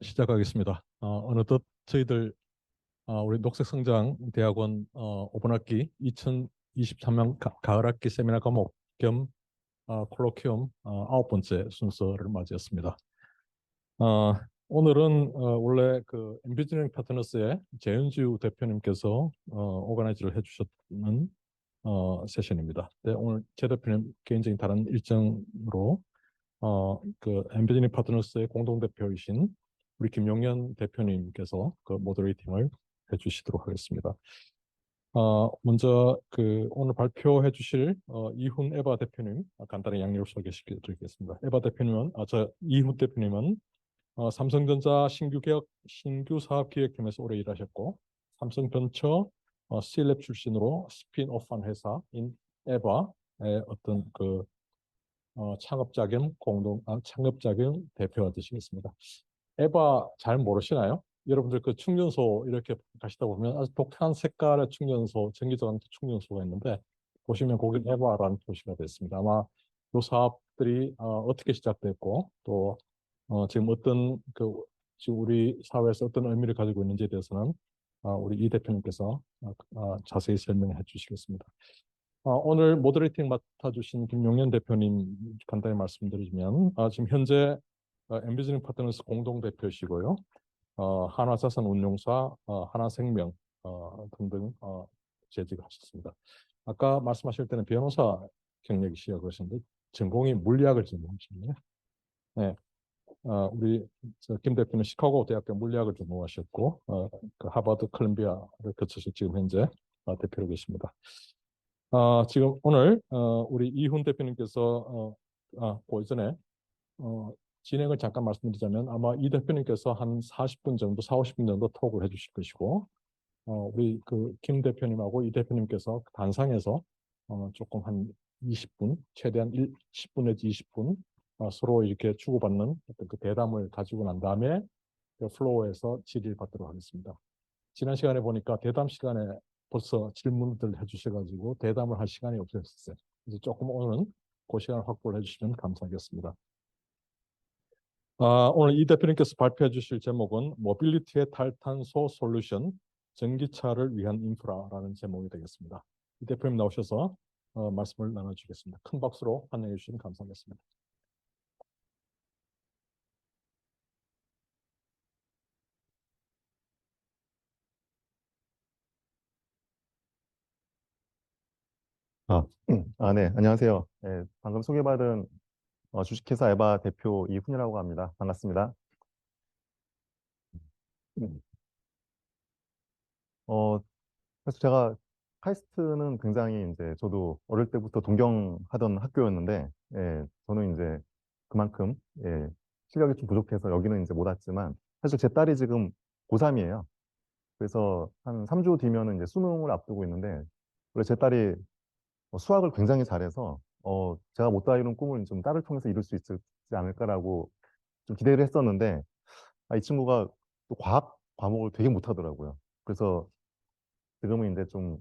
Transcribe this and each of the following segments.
시작하겠습니다. 어느덧 저희들 우리 녹색성장 대학원 5번 학기 2023년 가을 학기 세미나 과목 겸 콜로퀴움 9번째 순서를 맞이했습니다. 어, 오늘은 원래 그 엔비저닝 파트너스의 재윤주 대표님께서 오거나이즈를 해주셨는 세션입니다. 네, 오늘 제 대표님 개인적인 다른 일정으로 그 엔비저닝 파트너스의 공동대표이신 우리 김용현 대표님께서 그 모더레이팅을 해주시도록 하겠습니다. 먼저 그 오늘 발표해 주실 이훈 에바 대표님 간단히 양력을 소개시켜 드리겠습니다. 에바 대표님은 저 이훈 대표님은 삼성전자 신규 사업기획팀에서 오래 일하셨고 삼성벤처 C랩 출신으로 스핀오프한 회사인 에바의 어떤 그 창업자 겸 창업자 겸 대표가 되시겠습니다. 에바 잘 모르시나요? 여러분들 그 충전소 이렇게 가시다 보면 아주 독특한 색깔의 충전소, 전기전기 충전소가 있는데 보시면 거기 에바라는 표시가 됐습니다. 아마 이 사업들이 어떻게 시작됐고 또 지금 어떤 그 지금 우리 사회에서 어떤 의미를 가지고 있는지에 대해서는 우리 이 대표님께서 자세히 설명해 주시겠습니다. 오늘 모더레이팅 맡아주신 김용현 대표님 간단히 말씀드리면 지금 현재 엔비저닝 파트너스 공동대표시고요. 한화자산운용사, 하나생명 등등 재직을 하셨습니다. 아까 말씀하실 때는 변호사 경력이시라고 그러셨는데 전공이 물리학을 전공하시네요. 네. 우리 김 대표는 시카고 대학교 물리학을 전공하셨고 그 하버드 컬럼비아를 거쳐서 지금 현재 대표로 계십니다. 지금 오늘 우리 이훈 대표님께서 그 이전에 진행을 잠깐 말씀드리자면 아마 이 대표님께서 한 40분 정도, 4, 50분 정도 톡을 해주실 것이고 우리 그 김 대표님하고 이 대표님께서 단상에서 조금 한 20분, 최대한 10분 내지 20분 서로 이렇게 주고받는 어떤 그 대담을 가지고 난 다음에 그 플로어에서 질의를 받도록 하겠습니다. 지난 시간에 보니까 대담 시간에 벌써 질문들 해주셔가지고 대담을 할 시간이 없었어요. 그래서 조금 오늘은 그 시간을 확보를 해주시면 감사하겠습니다. 오늘 이 대표님께서 발표해 주실 제목은 모빌리티의 탈탄소 솔루션, 전기차를 위한 인프라라는 제목이 되겠습니다. 이 대표님 나오셔서 말씀을 나눠주겠습니다. 큰 박수로 환영해 주시면 감사하겠습니다. 아, 네, 안녕하세요. 네, 방금 소개받은 주식회사 에바 대표 이훈이라고 합니다. 반갑습니다. 음. 어, 그래서 제가 카이스트는 굉장히 이제 저도 어릴 때부터 동경하던 학교였는데, 예, 저는 이제 그만큼 예, 실력이 좀 부족해서 여기는 이제 못 왔지만, 사실 제 딸이 지금 고3이에요. 그래서 한 3주 뒤면은 이제 수능을 앞두고 있는데, 원래 제 딸이 수학을 굉장히 잘해서 제가 못다 이룬 꿈을 좀 딸을 통해서 이룰 수 있지 않을까라고 좀 기대를 했었는데 이 친구가 또 과학 과목을 되게 못하더라고요. 그래서 지금은 이제 좀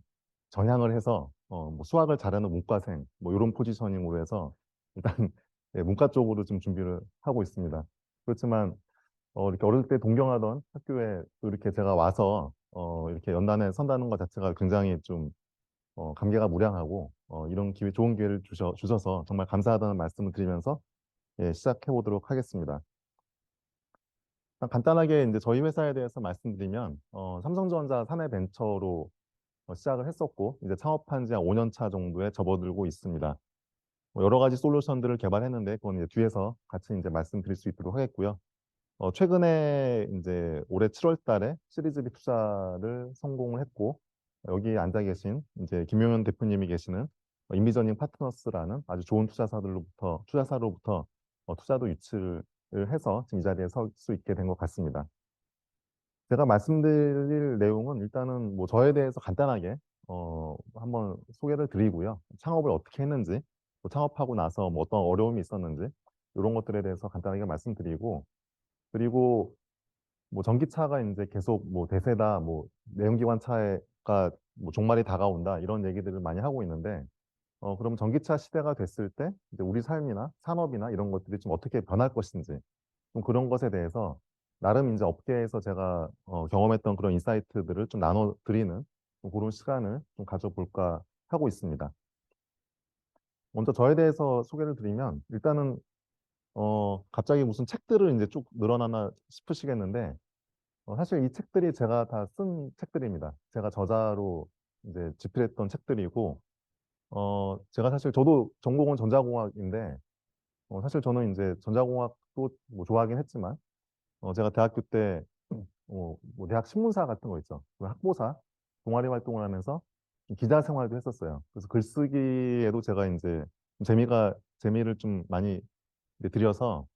전향을 해서 뭐 수학을 잘하는 문과생 뭐 이런 포지셔닝으로 해서 일단 네, 문과 쪽으로 좀 준비를 하고 있습니다. 그렇지만 이렇게 어릴 때 동경하던 학교에 또 이렇게 제가 와서 이렇게 연단에 선다는 것 자체가 굉장히 좀 감개가 무량하고 이런 기회, 좋은 기회를 주셔서 정말 감사하다는 말씀을 드리면서 예, 시작해 보도록 하겠습니다. 간단하게 이제 저희 회사에 대해서 말씀드리면 삼성전자 사내벤처로 시작을 했었고 이제 창업한 지 한 5년 차 정도에 접어들고 있습니다. 여러 가지 솔루션들을 개발했는데 그건 이제 뒤에서 같이 이제 말씀드릴 수 있도록 하겠고요. 최근에 이제 올해 7월 달에 시리즈 B 투자를 성공을 했고 여기 앉아 계신 이제 김용현 대표님이 계시는 인비저닝 파트너스라는 아주 좋은 투자사로부터 투자도 유치를 해서 지금 이 자리에 설 수 있게 된 것 같습니다. 제가 말씀드릴 내용은 일단은 뭐 저에 대해서 간단하게 한번 소개를 드리고요. 창업을 어떻게 했는지, 또 창업하고 나서 뭐 어떤 어려움이 있었는지 이런 것들에 대해서 간단하게 말씀드리고 그리고 뭐 전기차가 이제 계속 뭐 대세다, 뭐 내연기관차가 뭐 종말이 다가온다 이런 얘기들을 많이 하고 있는데 그럼 전기차 시대가 됐을 때 이제 우리 삶이나 산업이나 이런 것들이 좀 어떻게 변할 것인지 좀 그런 것에 대해서 나름 이제 업계에서 제가 경험했던 그런 인사이트들을 좀 나눠드리는 그런 시간을 좀 가져볼까 하고 있습니다. 먼저 저에 대해서 소개를 드리면 일단은 갑자기 무슨 책들을 이제 쭉 늘어나나 싶으시겠는데 사실 이 책들이 제가 다 쓴 책들입니다. 제가 저자로 이제 집필했던 책들이고 제가 사실 저도 전공은 전자공학인데 사실 저는 이제 전자공학도 뭐 좋아하긴 했지만 제가 대학교 때 뭐 대학 신문사 같은 거 있죠. 그 학보사 동아리 활동을 하면서 기자 생활도 했었어요. 그래서 글쓰기에도 제가 이제 재미를 좀 많이 이제 들여서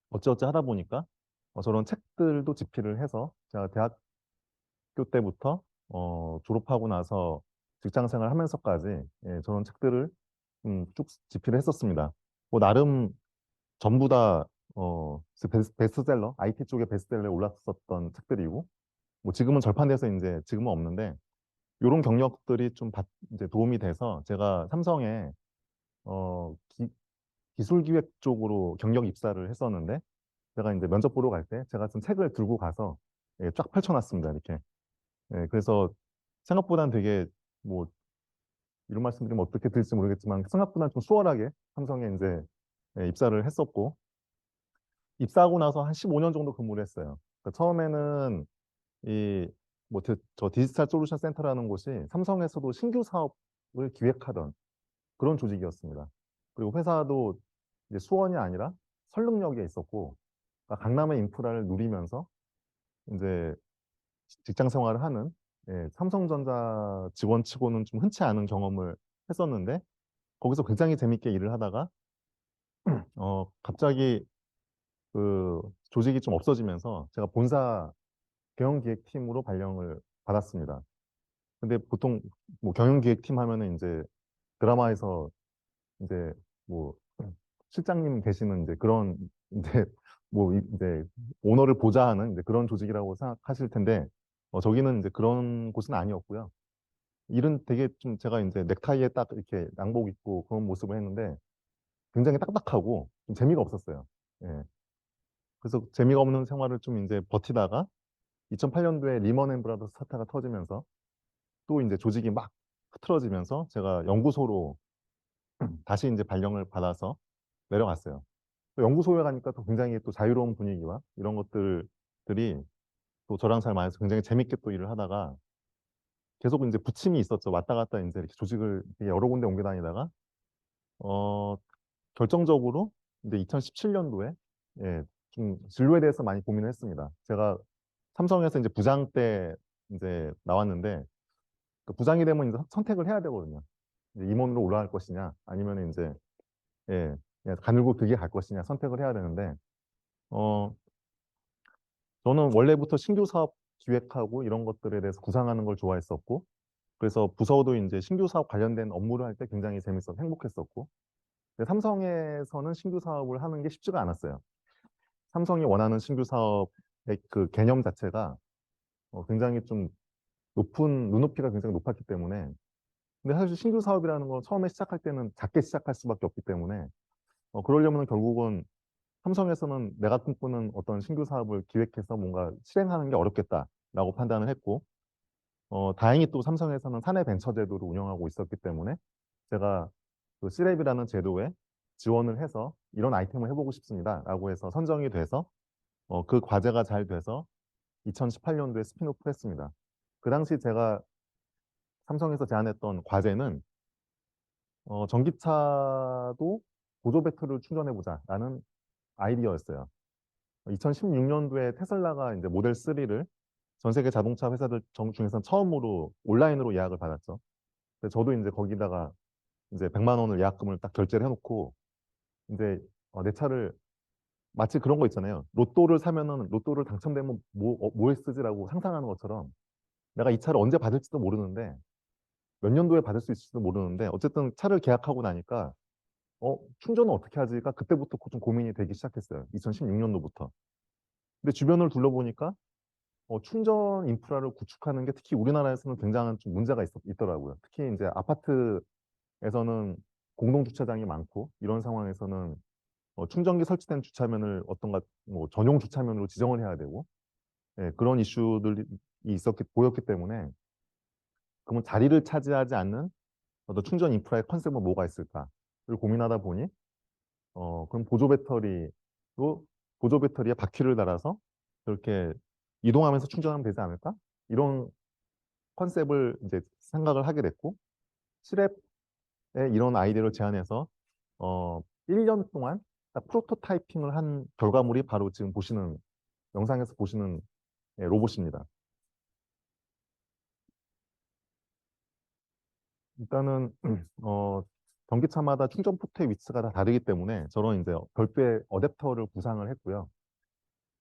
어찌어찌 하다 보니까 저런 책들도 집필을 해서 제가 대학교 때부터 졸업하고 나서 직장 생활 하면서까지 예, 저런 책들을 쭉 집필을 했었습니다. 뭐 나름 전부 다 베스트셀러, IT 쪽의 베스트셀러에 올랐었던 책들이고 뭐 지금은 절판돼서 이제 지금은 없는데 이런 경력들이 좀 이제 도움이 돼서 제가 삼성에 어, 기, 기술기획 쪽으로 경력 입사를 했었는데 제가 이제 면접 보러 갈 때 제가 쓴 책을 들고 가서 예, 쫙 펼쳐놨습니다. 이렇게. 예, 그래서 생각보다는 되게 뭐 이런 말씀드리면 어떻게 들을지 모르겠지만 생각보다는 좀 수월하게 삼성에 이제 예, 입사를 했었고 입사하고 나서 한 15년 정도 근무를 했어요. 그러니까 처음에는 이 뭐 저 디지털 솔루션 센터라는 곳이 삼성에서도 신규 사업을 기획하던 그런 조직이었습니다. 그리고 회사도 이제 수원이 아니라 설릉역에 있었고 그러니까 강남의 인프라를 누리면서 이제 직장 생활을 하는 예, 삼성전자 직원치고는 좀 흔치 않은 경험을 했었는데 거기서 굉장히 재밌게 일을 하다가 갑자기 그 조직이 좀 없어지면서 제가 본사 경영기획팀으로 발령을 받았습니다. 근데 보통 뭐 경영기획팀 하면은 이제 드라마에서 이제 뭐 실장님 계시는 이제 그런 이제 뭐 이제 오너를 보좌하는 이제 그런 조직이라고 생각하실 텐데 저기는 이제 그런 곳은 아니었고요. 일은 되게 좀 제가 이제 넥타이에 딱 이렇게 양복 입고 그런 모습을 했는데 굉장히 딱딱하고 좀 재미가 없었어요. 예. 그래서 재미가 없는 생활을 좀 이제 버티다가 2008년도에 리먼 앤 브라더스 사태가 터지면서 또 이제 조직이 막 흐트러지면서 제가 연구소로 다시 이제 발령을 받아서 내려갔어요. 또 연구소에 가니까 또 굉장히 또 자유로운 분위기와 이런 것들이 또 저랑 잘 맞아서 굉장히 재밌게 또 일을 하다가 계속 이제 부침이 있었죠. 왔다 갔다 이제 이렇게 조직을 되게 여러 군데 옮겨 다니다가 어, 결정적으로 이제 2017년도에 예, 좀 진로에 대해서 많이 고민을 했습니다. 제가 삼성에서 이제 부장 때 이제 나왔는데 그 부장이 되면 이제 선택을 해야 되거든요. 이제 임원으로 올라갈 것이냐 아니면 이제 예, 그냥 가늘고 길게 갈 것이냐 선택을 해야 되는데 어, 저는 원래부터 신규 사업 기획하고 이런 것들에 대해서 구상하는 걸 좋아했었고 그래서 부서도 이제 신규 사업 관련된 업무를 할 때 굉장히 재밌어서 행복했었고 근데 삼성에서는 신규 사업을 하는 게 쉽지가 않았어요. 삼성이 원하는 신규 사업의 그 개념 자체가 굉장히 좀 눈높이가 굉장히 높았기 때문에 근데 사실 신규 사업이라는 건 처음에 시작할 때는 작게 시작할 수밖에 없기 때문에 그러려면 결국은 삼성에서는 내가 꿈꾸는 어떤 신규 사업을 기획해서 뭔가 실행하는 게 어렵겠다라고 판단을 했고 다행히 또 삼성에서는 사내 벤처 제도를 운영하고 있었기 때문에 제가 그 C랩이라는 제도에 지원을 해서 이런 아이템을 해보고 싶습니다라고 해서 선정이 돼서 그 과제가 잘 돼서 2018년도에 스핀오프 했습니다. 그 당시 제가 삼성에서 제안했던 과제는 전기차도 보조 배터리를 충전해보자라는 아이디어였어요. 2016년도에 테슬라가 이제 모델 3를 전 세계 자동차 회사들 중에서 처음으로 온라인으로 예약을 받았죠. 그래서 저도 이제 거기다가 이제 100만 원을 예약금을 딱 결제를 해놓고 이제 내 차를 마치 그런 거 있잖아요. 로또를 사면은 로또를 당첨되면 뭐에 쓰지라고 상상하는 것처럼 내가 이 차를 언제 받을지도 모르는데 몇 년도에 받을 수 있을지도 모르는데 어쨌든 차를 계약하고 나니까 충전은 어떻게 하지가 그때부터 좀 고민이 되기 시작했어요. 2016년도부터. 근데 주변을 둘러보니까 충전 인프라를 구축하는 게 특히 우리나라에서는 굉장한 좀 문제가 있더라고요. 특히 이제 아파트에서는 공동 주차장이 많고 이런 상황에서는 충전기 설치된 주차면을 어떤가 뭐 전용 주차면으로 지정을 해야 되고 예, 그런 이슈들이 보였기 때문에 그러면 자리를 차지하지 않는 어떤 충전 인프라의 컨셉은 뭐가 있을까를 고민하다 보니 그럼 보조 배터리에 바퀴를 달아서 그렇게 이동하면서 충전하면 되지 않을까? 이런 컨셉을 이제 생각을 하게 됐고 시랩에 이런 아이디어를 제안해서 어, 1년 동안 딱 프로토타이핑을 한 결과물이 바로 지금 보시는 영상에서 보시는 예, 로봇입니다. 일단은 전기차마다 충전 포트의 위치가 다 다르기 때문에 저런 이제 별도의 어댑터를 구상을 했고요.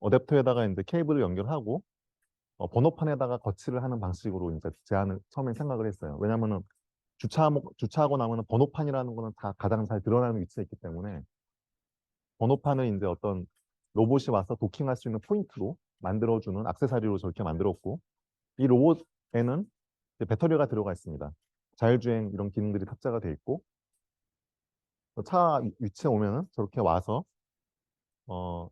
어댑터에다가 이제 케이블을 연결하고 번호판에다가 거치를 하는 방식으로 이제 제안을 처음에 생각을 했어요. 왜냐하면은 주차하고 나면은 번호판이라는 거는 다 가장 잘 드러나는 위치에 있기 때문에 번호판을 이제 어떤 로봇이 와서 도킹할 수 있는 포인트로 만들어주는 액세서리로 저렇게 만들었고 이 로봇에는 이제 배터리가 들어가 있습니다. 자율주행 이런 기능들이 탑재가 돼 있고 차 위치에 오면은 저렇게 와서 어,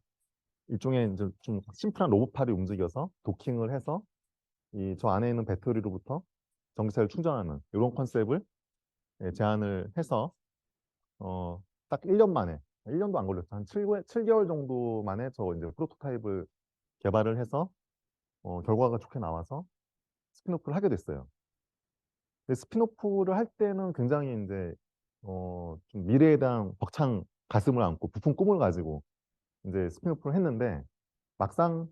일종의 이제 좀 심플한 로봇팔이 움직여서 도킹을 해서 이 저 안에 있는 배터리로부터 전기차를 충전하는 이런 컨셉을 예, 제안을 해서 딱 1년 만에 1년도 안 걸렸어. 한 7개월 정도 만에 저 이제 프로토타입을 개발을 해서 결과가 좋게 나와서 스핀오프를 하게 됐어요. 근데 스핀오프를 할 때는 굉장히 이제 좀 미래에 대한 벅찬 가슴을 안고 부푼 꿈을 가지고 이제 스핀오프를 했는데 막상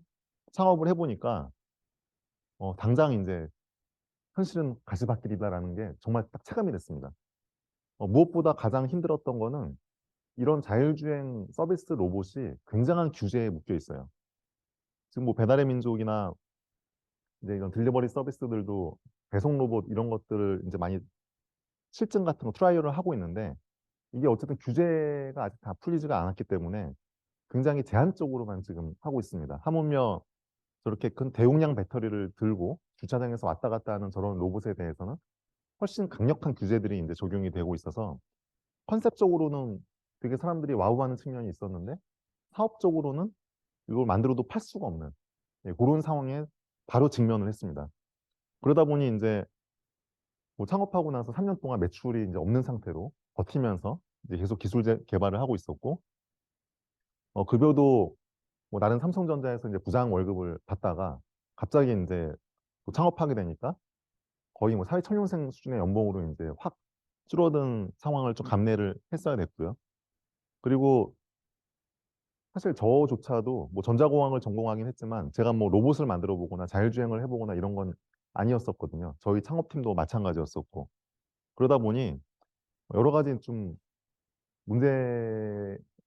창업을 해보니까 당장 이제 현실은 가시밭길이다라는 게 정말 딱 체감이 됐습니다. 무엇보다 가장 힘들었던 거는 이런 자율주행 서비스 로봇이 굉장한 규제에 묶여 있어요. 지금 뭐 배달의 민족이나 이제 이런 딜리버리 서비스들도 배송 로봇 이런 것들을 이제 많이 실증 같은 거 트라이얼을 하고 있는데 이게 어쨌든 규제가 아직 다 풀리지가 않았기 때문에 굉장히 제한적으로만 지금 하고 있습니다. 하물며 저렇게 큰 대용량 배터리를 들고 주차장에서 왔다 갔다 하는 저런 로봇에 대해서는 훨씬 강력한 규제들이 이제 적용이 되고 있어서 컨셉적으로는 되게 사람들이 와우하는 측면이 있었는데 사업적으로는 이걸 만들어도 팔 수가 없는 예, 그런 상황에 바로 직면을 했습니다. 그러다 보니 이제 뭐 창업하고 나서 3년 동안 매출이 이제 없는 상태로 버티면서 이제 계속 개발을 하고 있었고 급여도 뭐 나는 삼성전자에서 이제 부장 월급을 받다가 갑자기 이제 또 창업하게 되니까 거의 뭐 사회초년생 수준의 연봉으로 이제 확 줄어든 상황을 좀 감내를 했어야 됐고요. 그리고 사실 저조차도 뭐 전자공학을 전공하긴 했지만 제가 뭐 로봇을 만들어 보거나 자율주행을 해보거나 이런 건 아니었었거든요. 저희 창업팀도 마찬가지였었고 그러다 보니 여러 가지 좀 문제,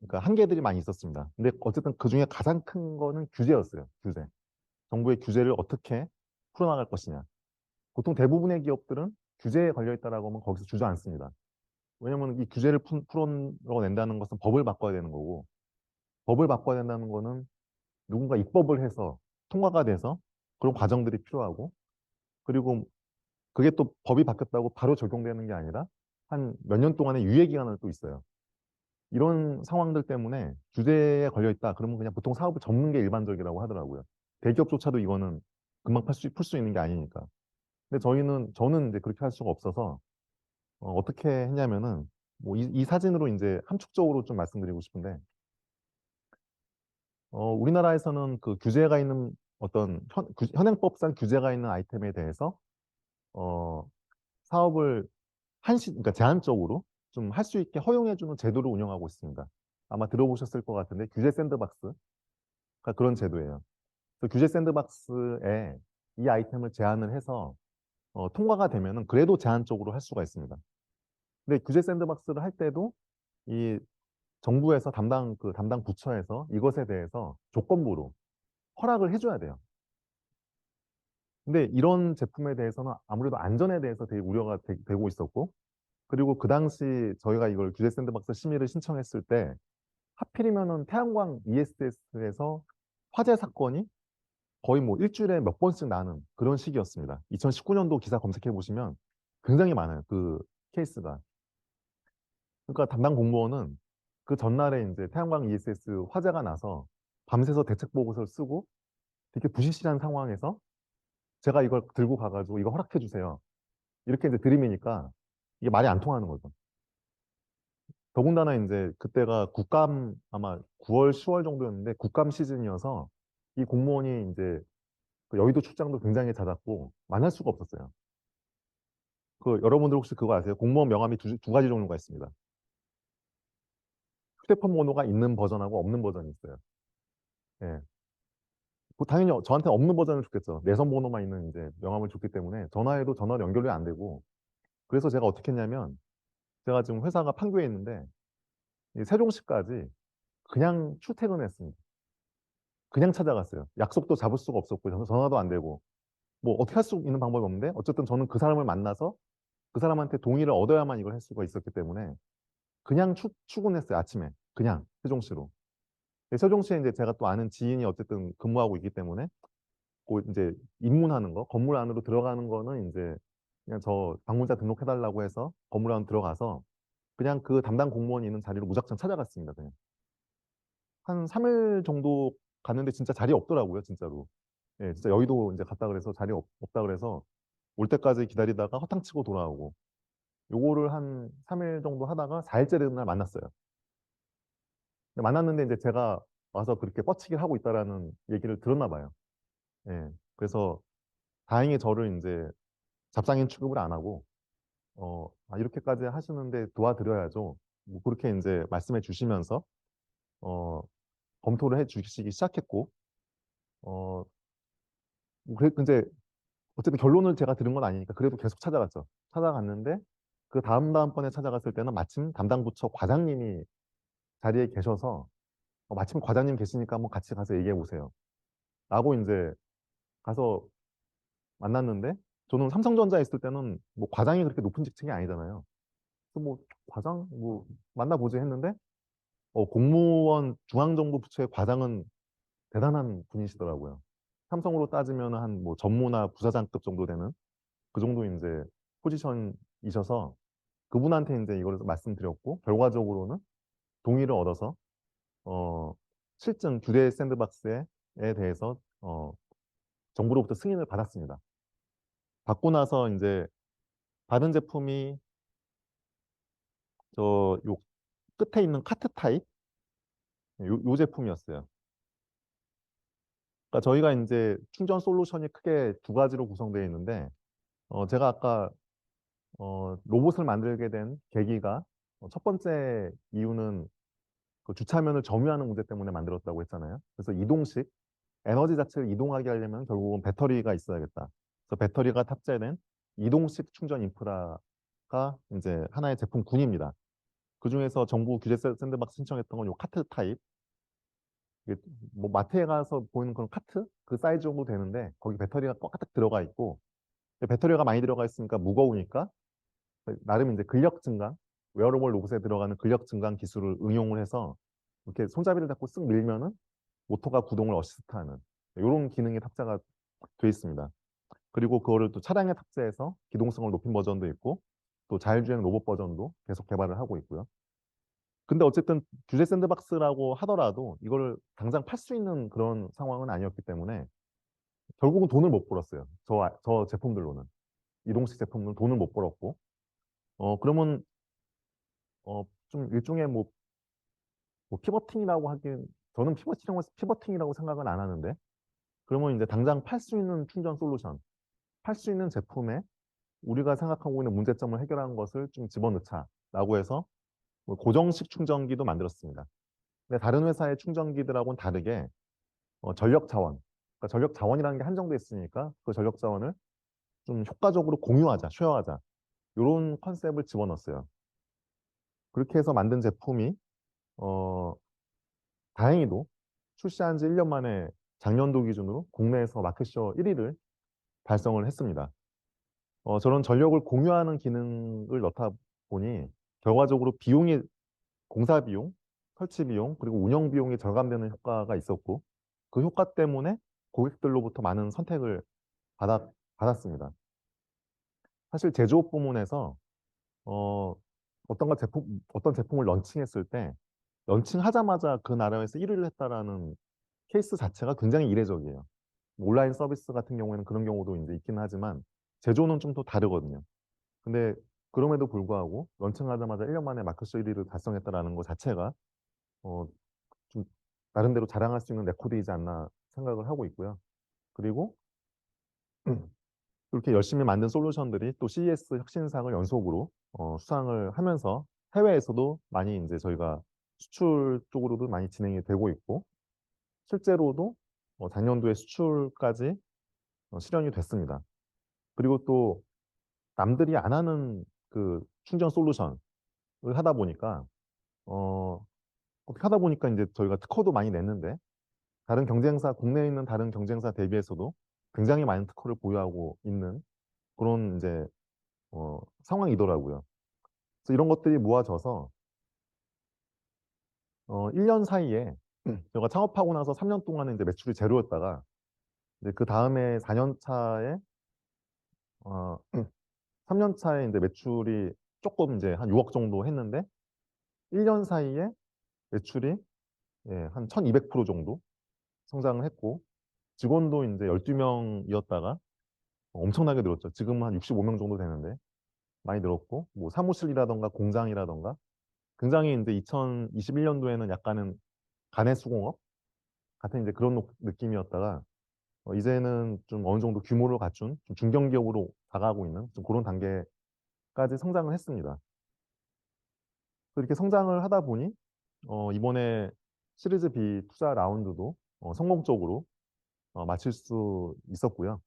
그러니까 한계들이 많이 있었습니다. 근데 어쨌든 그 중에 가장 큰 거는 규제였어요. 규제. 정부의 규제를 어떻게 풀어나갈 것이냐. 보통 대부분의 기업들은 규제에 걸려 있다라고 하면 거기서 주저앉습니다. 왜냐하면 이 규제를 풀어낸다는 것은 법을 바꿔야 되는 거고 법을 바꿔야 된다는 거는 누군가 입법을 해서 통과가 돼서 그런 과정들이 필요하고 그리고 그게 또 법이 바뀌었다고 바로 적용되는 게 아니라 한 몇 년 동안의 유예 기간을 또 있어요. 이런 상황들 때문에 규제에 걸려 있다. 그러면 그냥 보통 사업을 접는 게 일반적이라고 하더라고요. 대기업조차도 이거는 금방 풀 수 있는 게 아니니까. 근데 저는 이제 그렇게 할 수가 없어서 떻게 했냐면은 뭐 이 사진으로 이제 함축적으로 좀 말씀드리고 싶은데 우리나라에서는 그 규제가 있는 어떤 현행법상 규제가 있는 아이템에 대해서 어, 사업을 그러니까 제한적으로 좀 할 수 있게 허용해주는 제도를 운영하고 있습니다. 아마 들어보셨을 것 같은데 규제 샌드박스가 그런 제도예요. 그 규제 샌드박스에 이 아이템을 제한을 해서 통과가 되면은 그래도 제한적으로 할 수가 있습니다. 근데 규제 샌드박스를 할 때도 이 정부에서 담당 부처에서 이것에 대해서 조건부로 허락을 해줘야 돼요. 근데 이런 제품에 대해서는 아무래도 안전에 대해서 되게 우려가 되고 있었고, 그리고 그 당시 저희가 이걸 규제 샌드박스 심의를 신청했을 때 하필이면은 태양광 ESS에서 화재 사건이 거의 뭐 일주일에 몇 번씩 나는 그런 시기였습니다. 2019년도 기사 검색해 보시면 굉장히 많아요. 그 케이스가. 그러니까 담당 공무원은 그 전날에 이제 태양광 ESS 화재가 나서 밤새서 대책 보고서를 쓰고 되게 부실실한 상황에서 제가 이걸 들고 가가지고 이거 허락해 주세요. 이렇게 이제 들이미니까 이게 말이 안 통하는 거죠. 더군다나 이제 그때가 국감 아마 9월, 10월 정도였는데 국감 시즌이어서 이 공무원이 이제 그 여의도 출장도 굉장히 잦았고 만날 수가 없었어요. 그 여러분들 혹시 그거 아세요? 공무원 명함이 두 가지 종류가 있습니다. 휴대폰 번호가 있는 버전하고 없는 버전이 있어요. 예. 뭐 당연히 저한테 없는 버전을 줬겠죠. 내선 번호만 있는 이제 명함을 줬기 때문에 전화해도 전화로 연결이 안 되고 그래서 제가 어떻게 했냐면 제가 지금 회사가 판교에 있는데 이 세종시까지 그냥 출퇴근했습니다. 그냥 찾아갔어요. 약속도 잡을 수가 없었고 전화도 안 되고 뭐 어떻게 할 수 있는 방법이 없는데 어쨌든 저는 그 사람을 만나서 그 사람한테 동의를 얻어야만 이걸 할 수가 있었기 때문에 그냥 출근했어요. 아침에 그냥 세종시로. 세종시에 이제 제가 또 아는 지인이 어쨌든 근무하고 있기 때문에 그 이제 입문하는 거 건물 안으로 들어가는 거는 이제 그냥 저 방문자 등록해달라고 해서 건물 안으로 들어가서 그냥 그 담당 공무원이 있는 자리로 무작정 찾아갔습니다. 그냥 한 3일 정도 갔는데 진짜 자리 없더라고요. 진짜로. 예, 진짜 여의도 이제 갔다 그래서 자리 없다 그래서 올 때까지 기다리다가 허탕치고 돌아오고 요거를 한 3일 정도 하다가 4일째 되는 날 만났어요. 근데 만났는데 이제 제가 와서 그렇게 뻗치기를 하고 있다라는 얘기를 들었나 봐요. 예. 그래서 다행히 저를 이제 잡상인 취급을 안 하고 이렇게까지 하시는데 도와드려야죠. 뭐 그렇게 이제 말씀해 주시면서 어, 검토를 해 주시기 시작했고 어, 뭐 이제 어쨌든 결론을 제가 들은 건 아니니까 그래도 계속 찾아갔죠. 찾아갔는데 그 다음번에 찾아갔을 때는 마침 담당 부처 과장님이 자리에 계셔서 마침 과장님 계시니까 한번 같이 가서 얘기해 보세요. 라고 이제 가서 만났는데 저는 삼성전자에 있을 때는 뭐 과장이 그렇게 높은 직책이 아니잖아요. 그래서 뭐 과장 뭐 만나보지 했는데 공무원 중앙정부 부처의 과장은 대단한 분이시더라고요. 삼성으로 따지면 한 뭐 전무나 부사장급 정도 되는 그 정도 이제 포지션이셔서 그분한테 이제 이걸 말씀드렸고 결과적으로는 동의를 얻어서 어, 실증 규제 샌드박스에 대해서 정부로부터 승인을 받았습니다. 받고 나서 이제 받은 제품이 저 요 끝에 있는 카트 타입 요 제품이었어요. 그러니까 저희가 이제 충전 솔루션이 크게 두 가지로 구성되어 있는데 제가 아까 로봇을 만들게 된 계기가 첫 번째 이유는 그 주차면을 점유하는 문제 때문에 만들었다고 했잖아요. 그래서 이동식 에너지 자체를 이동하게 하려면 결국은 배터리가 있어야겠다. 그래서 배터리가 탑재된 이동식 충전 인프라가 이제 하나의 제품군입니다. 그중에서 정부 규제 샌드박스 신청했던 건 요 카트 타입. 이게 뭐 마트에 가서 보이는 그런 카트 그 사이즈 정도 되는데 거기 배터리가 꽉 가득 들어가 있고 배터리가 많이 들어가 있으니까 무거우니까 나름 이제 근력 증강, 웨어러블 로봇에 들어가는 근력 증강 기술을 응용을 해서 이렇게 손잡이를 잡고 쓱 밀면은 모터가 구동을 어시스트하는 이런 기능이 탑재가 되어 있습니다. 그리고 그거를 또 차량에 탑재해서 기동성을 높인 버전도 있고 또 자율주행 로봇 버전도 계속 개발을 하고 있고요. 근데 어쨌든 규제 샌드박스라고 하더라도 이거를 당장 팔 수 있는 그런 상황은 아니었기 때문에 결국은 돈을 못 벌었어요. 저 제품들로는. 이동식 제품은 돈을 못 벌었고 그러면 좀 일종의 뭐 피버팅이라고 하긴 저는 피버팅이라고 생각은 안 하는데 그러면 이제 당장 팔 수 있는 충전 솔루션, 팔 수 있는 제품에 우리가 생각하고 있는 문제점을 해결하는 것을 좀 집어넣자라고 해서 뭐 고정식 충전기도 만들었습니다. 근데 다른 회사의 충전기들하고는 다르게 전력 자원, 그러니까 전력 자원이라는 게 한정돼 있으니까 그 전력 자원을 좀 효과적으로 공유하자, 쉐어하자 이런 컨셉을 집어넣었어요. 그렇게 해서 만든 제품이 어, 다행히도 출시한 지 1년 만에 작년도 기준으로 국내에서 마켓셔 1위를 달성을 했습니다. 저런 전력을 공유하는 기능을 넣다 보니 결과적으로 공사 비용, 설치 비용, 그리고 운영 비용이 절감되는 효과가 있었고 그 효과 때문에 고객들로부터 많은 선택을 받았습니다. 사실 제조업 부문에서 어, 어떤 제품을 런칭했을 때 런칭하자마자 그 나라에서 1위를 했다라는 케이스 자체가 굉장히 이례적이에요. 온라인 서비스 같은 경우에는 그런 경우도 이제 있긴 하지만 제조는 좀 더 다르거든요. 근데 그럼에도 불구하고 런칭하자마자 1년 만에 마켓 1위를 달성했다라는 것 자체가 어, 좀 나름대로 자랑할 수 있는 레코드이지 않나 생각을 하고 있고요. 그리고 이렇게 열심히 만든 솔루션들이 또 CES 혁신상을 연속으로 수상을 하면서 해외에서도 많이 이제 저희가 수출 쪽으로도 많이 진행이 되고 있고 실제로도 작년도에 수출까지 실현이 됐습니다. 그리고 또 남들이 안 하는 그 충전 솔루션을 하다 보니까 어, 어떻게 하다 보니까 이제 저희가 특허도 많이 냈는데 다른 경쟁사 국내에 있는 다른 경쟁사 대비해서도 굉장히 많은 특허를 보유하고 있는 그런 이제 상황이더라고요. 그래서 이런 것들이 모아져서 1년 사이에 제가 창업하고 나서 3년 동안은 이제 매출이 제로였다가 이제 그 다음에 4년 차에 어, 3년 차에 이제 매출이 조금 이제 한 6억 정도 했는데 1년 사이에 매출이 예, 한 1200% 정도 성장을 했고 직원도 이제 12명이었다가 엄청나게 늘었죠. 지금은 한 65명 정도 되는데 많이 늘었고 뭐 사무실이라던가 공장이라던가 굉장히 이제 2021년도에는 약간은 가내수공업 같은 이제 그런 느낌이었다가 이제는 좀 어느 정도 규모를 갖춘 좀 중견기업으로 다가가고 있는 좀 그런 단계까지 성장을 했습니다. 그렇게 성장을 하다 보니 이번에 시리즈 B 투자 라운드도 성공적으로 마칠 수 있었고요.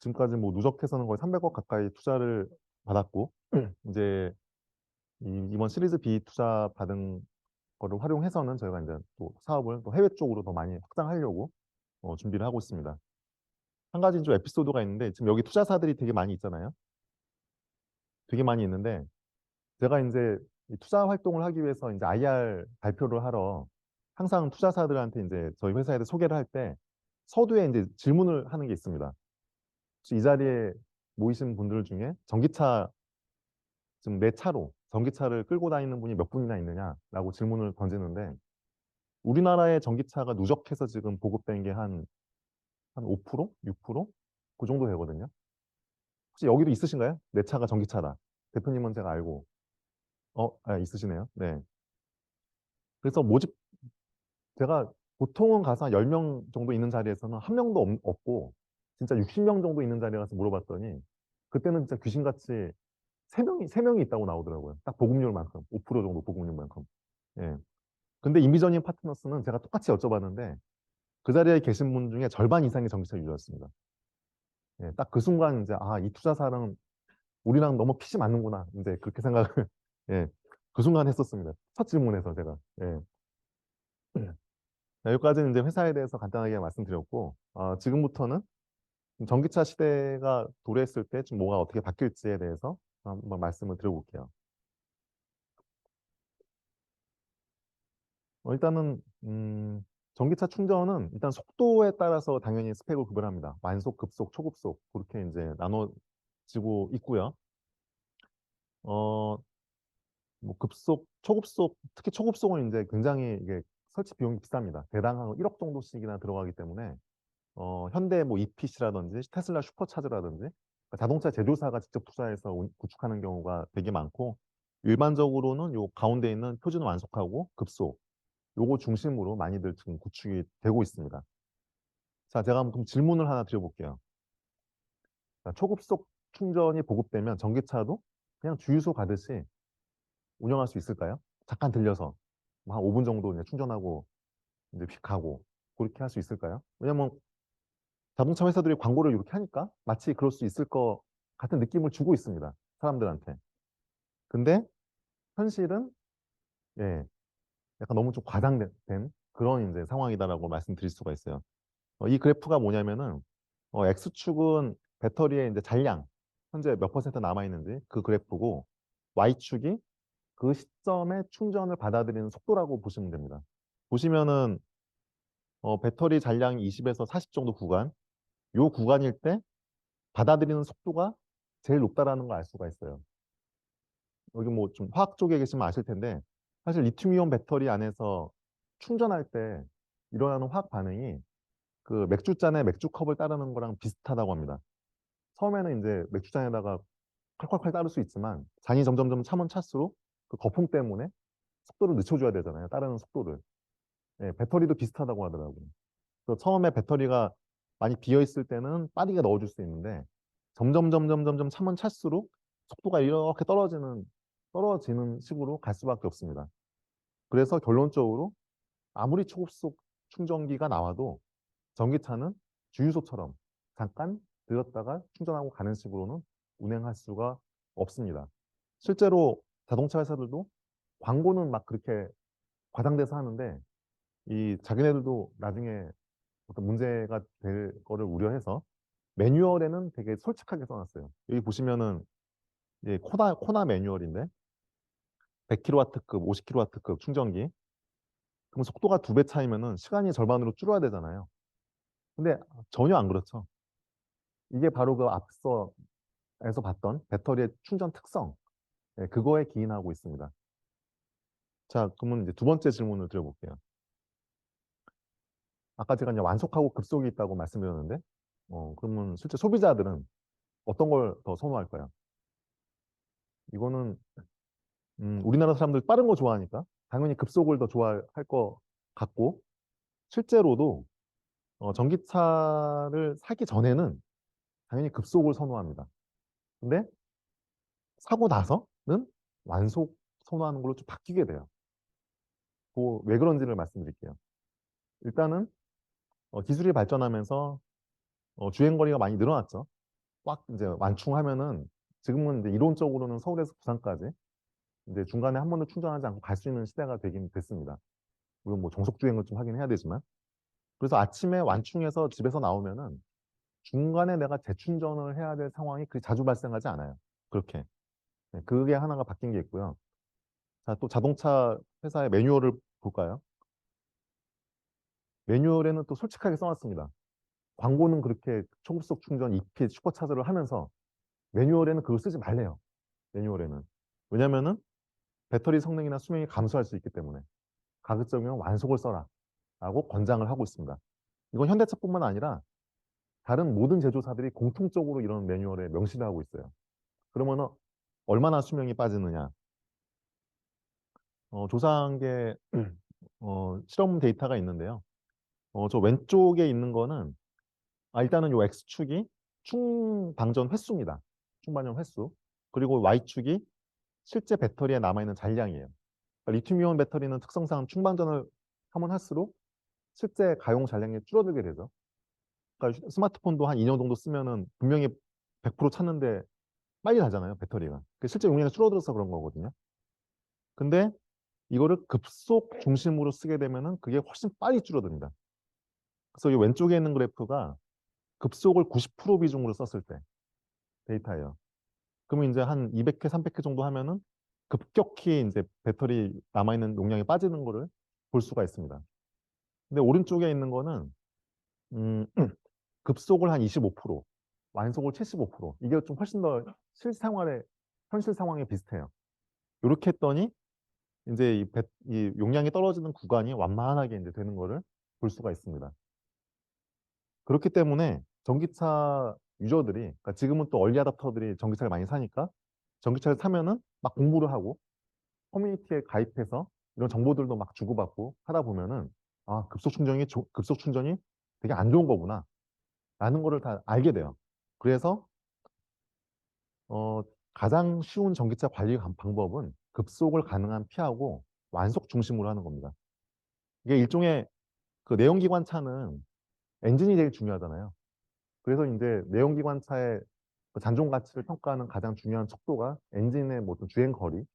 지금까지 뭐 누적해서는 거의 300억 가까이 투자를 받았고 이제 이번 시리즈 B 투자 받은 거를 활용해서는 저희가 이제 또 사업을 또 해외 쪽으로 더 많이 확장하려고 준비를 하고 있습니다. 한 가지 좀 에피소드가 있는데 지금 여기 투자사들이 되게 많이 있잖아요. 되게 많이 있는데 제가 이제 이 투자 활동을 하기 위해서 이제 IR 발표를 하러 항상 투자사들한테 이제 저희 회사에 소개를 할 때 서두에 이제 질문을 하는 게 있습니다. 혹시 이 자리에 모이신 분들 중에 전기차 지금 내 차로 전기차를 끌고 다니는 분이 몇 분이나 있느냐라고 질문을 던지는데 우리나라의 전기차가 누적해서 지금 보급된 게 한 5%? 6%? 그 정도 되거든요. 혹시 여기도 있으신가요? 내 차가 전기차다. 대표님은 제가 알고. 있으시네요. 네. 그래서 모집, 제가 보통은 가서 한 10명 정도 있는 자리에서는 한 명도 없고, 진짜 60명 정도 있는 자리에 가서 물어봤더니, 그때는 진짜 귀신같이 세명이 있다고 나오더라고요. 딱 보급률만큼, 5% 정도 보급률만큼. 예. 근데 이미저닝 파트너스는 제가 똑같이 여쭤봤는데, 그 자리에 계신 분 중에 절반 이상이 전기차 유저였습니다. 예, 딱 그 순간 이제, 이 투자사랑 우리랑 너무 핏이 맞는구나. 이제 그렇게 생각을, 예, 그 순간 했었습니다. 첫 질문에서 제가. 예. 네, 여기까지는 이제 회사에 대해서 간단하게 말씀드렸고, 지금부터는 전기차 시대가 도래했을 때 좀 뭐가 어떻게 바뀔지에 대해서 한번 말씀을 드려볼게요. 일단은, 전기차 충전은 일단 속도에 따라서 당연히 스펙을 구별합니다. 만속, 급속, 초급속, 그렇게 이제 나눠지고 있고요. 어, 뭐 급속, 초급속, 특히 초급속은 이제 굉장히 이게 설치 비용이 비쌉니다. 대당 한 1억 정도씩이나 들어가기 때문에 현대 뭐 EPC라든지 테슬라 슈퍼차저라든지 그러니까 자동차 제조사가 직접 투자해서 구축하는 경우가 되게 많고 일반적으로는 요 가운데 있는 표준 완속하고 급속 요거 중심으로 많이들 지금 구축이 되고 있습니다. 자, 제가 한번 질문을 하나 드려볼게요. 자, 초급속 충전이 보급되면 전기차도 그냥 주유소 가듯이 운영할 수 있을까요? 잠깐 들려서 뭐한 5분 정도 이제 충전하고 이제 휙 가고 그렇게 할 수 있을까요? 왜냐면 자동차 회사들이 광고를 이렇게 하니까 마치 그럴 수 있을 것 같은 느낌을 주고 있습니다. 사람들한테. 근데 현실은 예, 약간 너무 좀 과장된 그런 이제 상황이다라고 말씀드릴 수가 있어요. 이 그래프가 뭐냐면은 X축은 배터리의 이제 잔량 현재 몇 퍼센트 남아 있는지 그 그래프고 Y축이 그 시점에 충전을 받아들이는 속도라고 보시면 됩니다. 보시면은 배터리 잔량이 20에서 40 정도 구간, 요 구간일 때 받아들이는 속도가 제일 높다라는 걸 알 수가 있어요. 여기 뭐 좀 화학 쪽에 계시면 아실 텐데 사실 리튬이온 배터리 안에서 충전할 때 일어나는 화학 반응이 그 맥주잔에 맥주컵을 따르는 거랑 비슷하다고 합니다. 처음에는 이제 맥주잔에다가 콸콸콸 따를 수 있지만 잔이 점점점 차면 찰수록 그 거품 때문에 속도를 늦춰줘야 되잖아요. 따르는 속도를. 예, 배터리도 비슷하다고 하더라고요. 그래서 처음에 배터리가 많이 비어 있을 때는 빠르게 넣어줄 수 있는데 점점 차면 찰수록 속도가 이렇게 떨어지는 식으로 갈 수밖에 없습니다. 그래서 결론적으로 아무리 초급속 충전기가 나와도 전기차는 주유소처럼 잠깐 들렀다가 충전하고 가는 식으로는 운행할 수가 없습니다. 실제로 자동차 회사들도 광고는 막 그렇게 과장돼서 하는데 이 자기네들도 나중에 어떤 문제가 될 거를 우려해서 매뉴얼에는 되게 솔직하게 써놨어요. 여기 보시면은 이제 코나 매뉴얼인데 100kW급, 50kW급 충전기. 그럼 속도가 2배 차이면은 시간이 절반으로 줄어야 되잖아요. 근데 전혀 안 그렇죠. 이게 바로 그 앞서에서 봤던 배터리의 충전 특성, 예, 그거에 기인하고 있습니다. 자, 그러면 이제 두 번째 질문을 드려볼게요. 아까 제가 이제 완속하고 급속이 있다고 말씀드렸는데, 그러면 실제 소비자들은 어떤 걸 더 선호할까요? 이거는 우리나라 사람들 빠른 거 좋아하니까 당연히 급속을 더 좋아할 것 같고, 실제로도 전기차를 사기 전에는 당연히 급속을 선호합니다. 근데 사고 나서는 완속 선호하는 걸로 좀 바뀌게 돼요. 왜 그런지를 말씀드릴게요. 일단은 기술이 발전하면서 주행거리가 많이 늘어났죠. 꽉 이제 완충하면은 지금은 이제 이론적으로는 서울에서 부산까지 이제 중간에 한 번도 충전하지 않고 갈 수 있는 시대가 되긴 됐습니다. 물론 뭐 정속 주행을 좀 하긴 해야 되지만. 그래서 아침에 완충해서 집에서 나오면은 중간에 내가 재충전을 해야 될 상황이 그렇게 자주 발생하지 않아요. 그렇게. 네, 그게 하나가 바뀐 게 있고요. 자, 또 자동차 회사의 매뉴얼을 볼까요? 매뉴얼에는 또 솔직하게 써놨습니다. 광고는 그렇게 초급속 충전 EP 슈퍼차저를 하면서 매뉴얼에는 그걸 쓰지 말래요. 매뉴얼에는. 왜냐면은 배터리 성능이나 수명이 감소할 수 있기 때문에 가급적이면 완속을 써라 라고 권장을 하고 있습니다. 이건 현대차뿐만 아니라 다른 모든 제조사들이 공통적으로 이런 매뉴얼에 명시를 하고 있어요. 그러면 얼마나 수명이 빠지느냐. 조사한 게 실험 데이터가 있는데요. 저 왼쪽에 있는 거는 일단은 요 X축이 충방전 횟수입니다. 충방전 횟수. 그리고 Y축이 실제 배터리에 남아있는 잔량이에요. 그러니까 리튬이온 배터리는 특성상 충방전을 하면 할수록 실제 가용 잔량이 줄어들게 되죠. 그러니까 스마트폰도 한 2년 정도 쓰면은 분명히 100% 찼는데 빨리 닳잖아요, 배터리가. 실제 용량이 줄어들어서 그런 거거든요. 근데 이거를 급속 중심으로 쓰게 되면은 그게 훨씬 빨리 줄어듭니다. 그래서 이 왼쪽에 있는 그래프가 급속을 90% 비중으로 썼을 때 데이터예요. 그러면 이제 한 200회, 300회 정도 하면은 급격히 이제 배터리 남아있는 용량이 빠지는 거를 볼 수가 있습니다. 근데 오른쪽에 있는 거는 음, 급속을 한 25%, 완속을 75%. 이게 좀 훨씬 더 실생활에 현실 상황에 비슷해요. 이렇게 했더니 이제 이 용량이 떨어지는 구간이 완만하게 이제 되는 거를 볼 수가 있습니다. 그렇기 때문에 전기차 유저들이, 그러니까 지금은 또 얼리 아답터들이 전기차를 많이 사니까 전기차를 사면은 막 공부를 하고 커뮤니티에 가입해서 이런 정보들도 막 주고받고 하다 보면은 급속 충전이 되게 안 좋은 거구나 라는 거를 다 알게 돼요. 그래서 어, 가장 쉬운 전기차 관리 방법은 급속을 가능한 피하고 완속 중심으로 하는 겁니다. 이게 일종의 그 내연기관차는 엔진이 제일 중요하잖아요. 그래서 이제 내연기관차의 그 잔존 가치를 평가하는 가장 중요한 척도가 엔진의 뭐 어떤 주행 거리를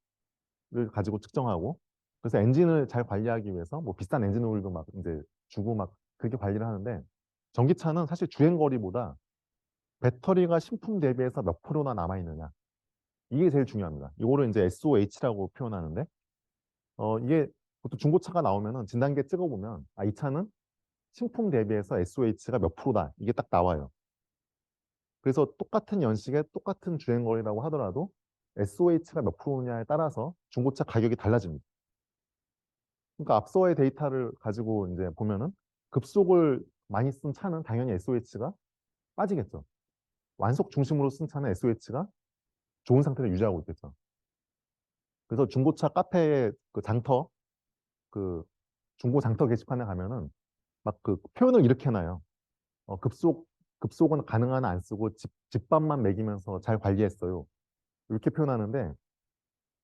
가지고 측정하고, 그래서 엔진을 잘 관리하기 위해서 뭐 비싼 엔진 오일도 막 이제 주고 막 그렇게 관리를 하는데, 전기차는 사실 주행 거리보다 배터리가 신품 대비해서 몇 프로나 남아 있느냐, 이게 제일 중요합니다. 이거를 이제 SOH라고 표현하는데, 이게 보통 중고차가 나오면은 진단기에 찍어보면 이 차는 신품 대비해서 SOH가 몇 프로다, 이게 딱 나와요. 그래서 똑같은 연식에 똑같은 주행거리라고 하더라도 SOH가 몇 프로냐에 따라서 중고차 가격이 달라집니다. 그러니까 앞서의 데이터를 가지고 이제 보면은 급속을 많이 쓴 차는 당연히 SOH가 빠지겠죠. 완속 중심으로 쓴 차는 SOH가 좋은 상태를 유지하고 있겠죠. 그래서 중고차 카페에 그 장터, 그 중고 장터 게시판에 가면은 막 그 표현을 이렇게 해놔요. 급속은 가능한 안 쓰고 집밥만 먹이면서 잘 관리했어요. 이렇게 표현하는데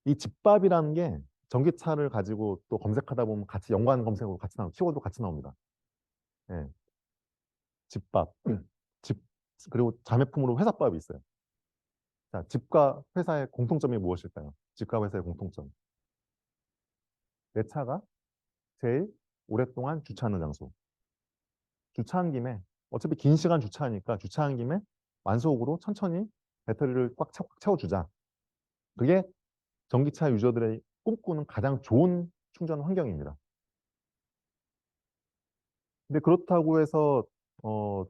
이 집밥이라는 게 전기차를 가지고 또 검색하다 보면 같이 연관 검색으로 같이 나옵니다. 키워드 같이 나옵니다. 예, 집밥, 집 그리고 자매품으로 회사밥이 있어요. 자, 집과 회사의 공통점이 무엇일까요? 집과 회사의 공통점. 내 차가 제일 오랫동안 주차하는 장소. 주차한 김에 어차피 긴 시간 주차하니까 주차한 김에 완속으로 천천히 배터리를 꽉 채워주자. 그게 전기차 유저들의 꿈꾸는 가장 좋은 충전 환경입니다. 근데 그렇다고 해서 어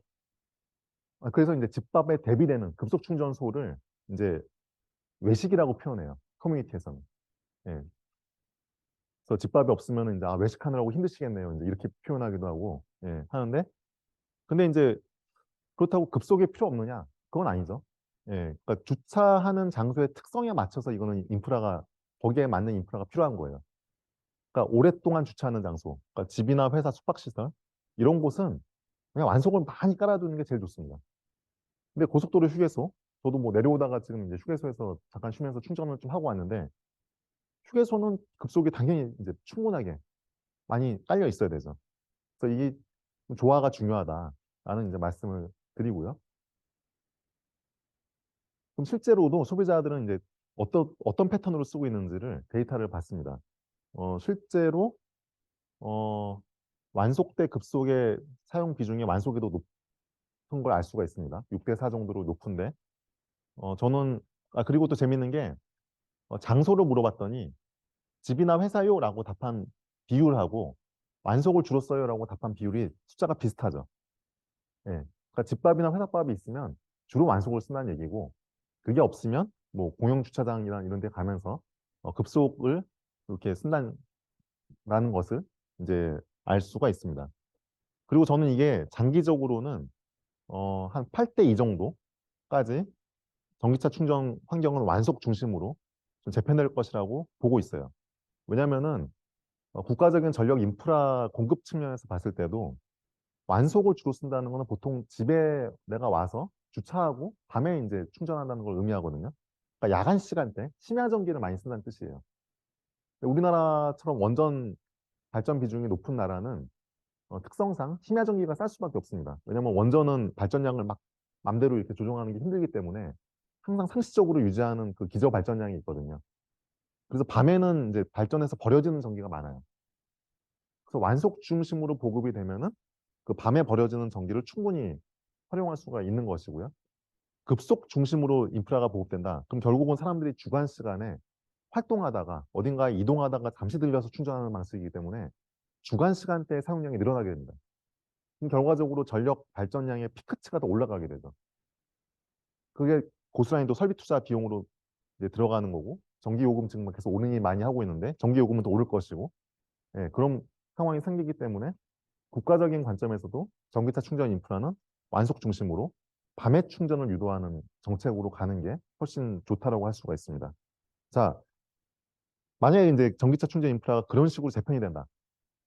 그래서 이제 집밥에 대비되는 급속 충전소를 이제 외식이라고 표현해요. 커뮤니티에서는. 예. 그래서 집밥이 없으면 이제 외식하느라고 힘드시겠네요. 이제 이렇게 표현하기도 하고 하는데 근데 이제 그렇다고 급속이 필요 없느냐? 그건 아니죠. 그러니까 주차하는 장소의 특성에 맞춰서 이거는 인프라가 거기에 맞는 인프라가 필요한 거예요. 그러니까 오랫동안 주차하는 장소, 그러니까 집이나 회사 숙박시설 이런 곳은 그냥 완속을 많이 깔아두는 게 제일 좋습니다. 근데 고속도로 휴게소, 저도 뭐 내려오다가 지금 이제 휴게소에서 잠깐 쉬면서 충전을 좀 하고 왔는데 휴게소는 급속이 당연히 이제 충분하게 많이 깔려 있어야 되죠. 그래서 이게 조화가 중요하다라는 이제 말씀을 드리고요. 그럼 실제로도 소비자들은 이제 어떤 패턴으로 쓰고 있는지를 데이터를 봤습니다. 실제로 완속대 급속의 사용 비중이 완속에도 높은 걸 알 수가 있습니다. 6대 4 정도로 높은데 저는 그리고 또 재밌는 게 장소를 물어봤더니 집이나 회사요라고 답한 비율하고 완속을 주로 써요라고 답한 비율이 숫자가 비슷하죠. 예. 그러니까 집밥이나 회사밥이 있으면 주로 완속을 쓴다는 얘기고 그게 없으면 뭐 공영 주차장이나 이런 데 가면서 급속을 이렇게 쓴다는 것을 이제 알 수가 있습니다. 그리고 저는 이게 장기적으로는 한 8대 2 정도까지 전기차 충전 환경은 완속 중심으로 좀 재편될 것이라고 보고 있어요. 왜냐면은 국가적인 전력 인프라 공급 측면에서 봤을 때도 완속을 주로 쓴다는 거는 보통 집에 내가 와서 주차하고 밤에 이제 충전한다는 걸 의미하거든요. 그러니까 야간 시간대 심야 전기를 많이 쓴다는 뜻이에요. 우리나라처럼 원전 발전 비중이 높은 나라는 특성상 심야 전기가 쌀 수밖에 없습니다. 왜냐하면 원전은 발전량을 막 맘대로 이렇게 조정하는 게 힘들기 때문에 항상 상시적으로 유지하는 그 기저 발전량이 있거든요. 그래서 밤에는 이제 발전해서 버려지는 전기가 많아요. 그래서 완속 중심으로 보급이 되면은 그 밤에 버려지는 전기를 충분히 활용할 수가 있는 것이고요. 급속 중심으로 인프라가 보급된다. 그럼 결국은 사람들이 주간 시간에 활동하다가 어딘가에 이동하다가 잠시 들려서 충전하는 방식이기 때문에 주간 시간대의 사용량이 늘어나게 됩니다. 그럼 결과적으로 전력 발전량의 피크치가 더 올라가게 되죠. 그게 고스란히 또 설비 투자 비용으로 이제 들어가는 거고 전기요금 지금 계속 오르니 많이 하고 있는데 전기요금은 더 오를 것이고 그런 상황이 생기기 때문에 국가적인 관점에서도 전기차 충전 인프라는 완속 중심으로 밤에 충전을 유도하는 정책으로 가는 게 훨씬 좋다라고 할 수가 있습니다. 자, 만약에 이제 전기차 충전 인프라가 그런 식으로 재편이 된다.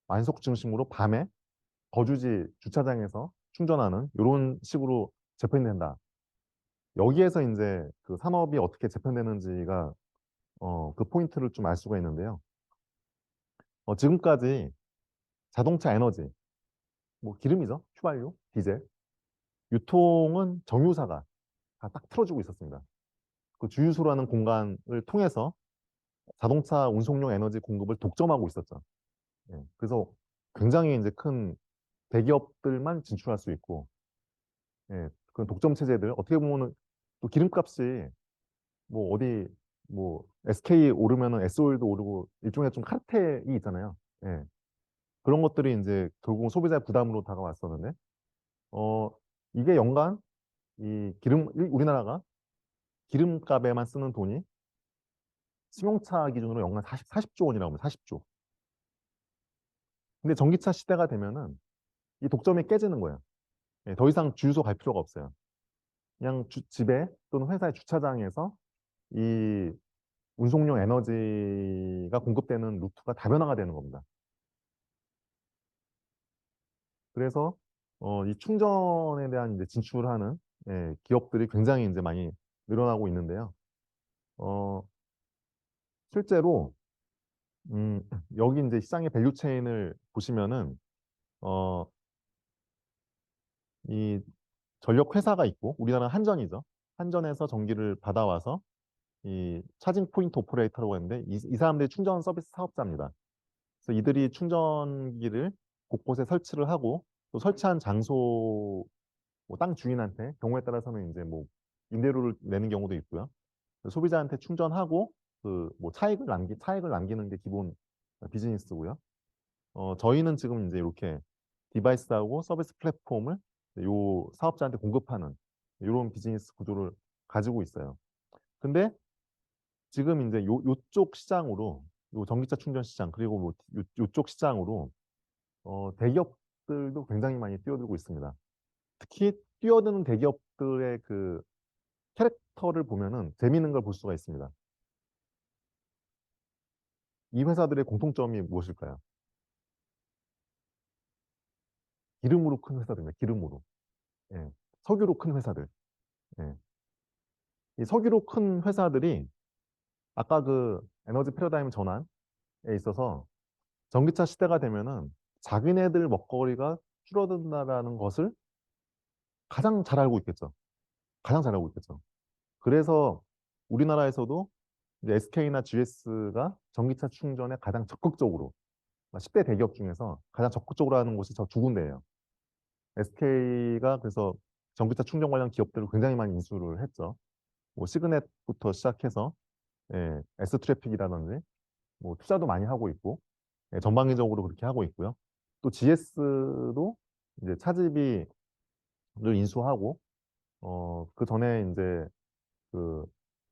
완속 중심으로 밤에 거주지 주차장에서 충전하는 이런 식으로 재편이 된다. 여기에서 이제 그 산업이 어떻게 재편되는지가 그 포인트를 좀 알 수가 있는데요. 지금까지 자동차 에너지, 뭐 기름이죠, 휘발유, 디젤, 유통은 정유사가 다 딱 틀어주고 있었습니다. 그 주유소라는 공간을 통해서 자동차 운송용 에너지 공급을 독점하고 있었죠. 그래서 굉장히 이제 큰 대기업들만 진출할 수 있고, 그런 독점 체제들 어떻게 보면은 또 기름값이 뭐 어디 뭐 SK 오르면은 S-오일도 오르고 일종의 좀 카르텔이 있잖아요. 예. 그런 것들이 이제 결국은 소비자의 부담으로 다가왔었는데, 어, 이게 연간 우리나라가 기름값에만 쓰는 돈이 승용차 기준으로 연간 40조 원이라고 합니다. 40조. 근데 전기차 시대가 되면은 이 독점이 깨지는 거예요. 예, 더 이상 주유소 갈 필요가 없어요. 그냥 집에 또는 회사의 주차장에서 이 운송용 에너지가 공급되는 루트가 다변화가 되는 겁니다. 그래서 이 충전에 대한 이제 진출하는 기업들이 굉장히 이제 많이 늘어나고 있는데요. 어, 실제로 음, 여기 이제 시장의 밸류 체인을 보시면은 어, 이 전력 회사가 있고 우리나라는 한전이죠. 한전에서 전기를 받아와서 이 차징 포인트 오퍼레이터라고 하는데 이 사람들이 충전 서비스 사업자입니다. 그래서 이들이 충전기를 곳곳에 설치를 하고 또 설치한 장소 뭐땅 주인한테 경우에 따라서는 이제 뭐 임대료를 내는 경우도 있고요. 소비자한테 충전하고 그 뭐 차익을 남기는 게 기본 비즈니스고요. 저희는 지금 이제 이렇게 디바이스하고 서비스 플랫폼을 요 사업자한테 공급하는 이런 비즈니스 구조를 가지고 있어요. 근데 지금 이제 요쪽 시장으로 요 전기차 충전 시장 그리고 뭐 요쪽 시장으로 대기업들도 굉장히 많이 뛰어들고 있습니다. 특히 뛰어드는 대기업들의 그 캐릭터를 보면은 재미있는 걸 볼 수가 있습니다. 이 회사들의 공통점이 무엇일까요? 기름으로 큰 회사들입니다. 기름으로. 예. 석유로 큰 회사들. 예. 이 석유로 큰 회사들이 아까 그 에너지 패러다임 전환에 있어서 전기차 시대가 되면은 자기네들 먹거리가 줄어든다라는 것을 가장 잘 알고 있겠죠. 가장 잘 알고 있겠죠. 그래서 우리나라에서도 이제 SK나 GS가 전기차 충전에 가장 적극적으로 10대 대기업 중에서 가장 적극적으로 하는 곳이 저 두 군데예요. SK가 그래서 전기차 충전 관련 기업들을 굉장히 많이 인수를 했죠. 뭐 시그넷부터 시작해서 S트래픽이라든지 뭐 투자도 많이 하고 있고 전방위적으로 그렇게 하고 있고요. 또 GS도 이제 차집이를 인수하고 그 전에 이제 그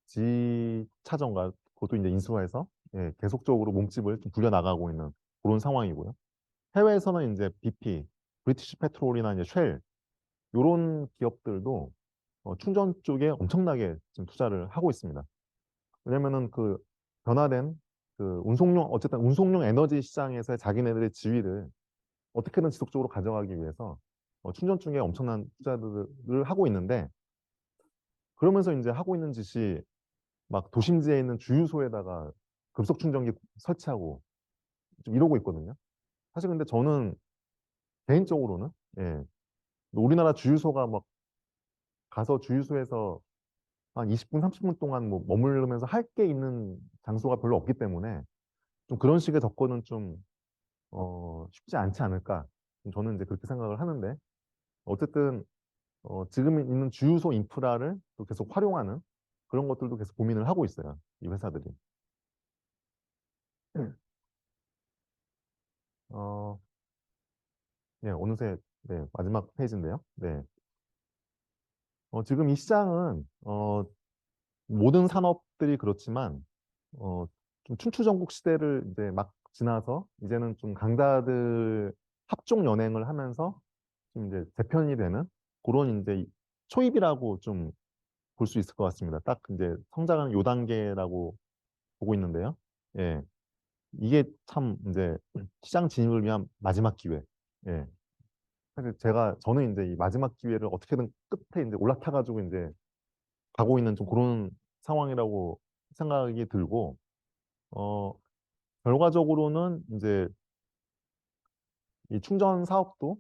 G차전가 그것도 이제 인수해서 계속적으로 몸집을 좀 불려나가고 있는 그런 상황이고요. 해외에서는 이제 BP, 브리티시 페트롤이나 이제 쉘 이런 기업들도 충전 쪽에 엄청나게 지금 투자를 하고 있습니다. 왜냐면은 그 변화된 그 어쨌든 운송용 에너지 시장에서의 자기네들의 지위를 어떻게든 지속적으로 가져가기 위해서 충전 쪽에 엄청난 투자들을 하고 있는데 그러면서 이제 하고 있는 짓이 막 도심지에 있는 주유소에다가 급속 충전기 설치하고 좀 이러고 있거든요. 사실 근데 저는 개인적으로는 우리나라 주유소가 막 가서 주유소에서 한 20분, 30분 동안 뭐 머무르면서 할 게 있는 장소가 별로 없기 때문에 좀 그런 식의 접근은 좀 쉽지 않지 않을까. 저는 이제 그렇게 생각을 하는데 어쨌든 지금 있는 주유소 인프라를 또 계속 활용하는 그런 것들도 계속 고민을 하고 있어요. 이 회사들이. 어, 네, 어느새 네, 마지막 페이지인데요. 네. 지금 이 시장은 모든 산업들이 그렇지만 좀 춘추전국 시대를 이제 막 지나서 이제는 좀 강자들 합종 연행을 하면서 좀 이제 재편이 되는 그런 이제 초입이라고 좀 볼 수 있을 것 같습니다. 딱 이제 성장하는 요 단계라고 보고 있는데요. 예. 이게 참 이제 시장 진입을 위한 마지막 기회. 예. 사실 저는 이제 이 마지막 기회를 어떻게든 끝에 이제 올라타가지고 이제 가고 있는 좀 그런 상황이라고 생각이 들고, 어, 결과적으로는 이제 이 충전 사업도,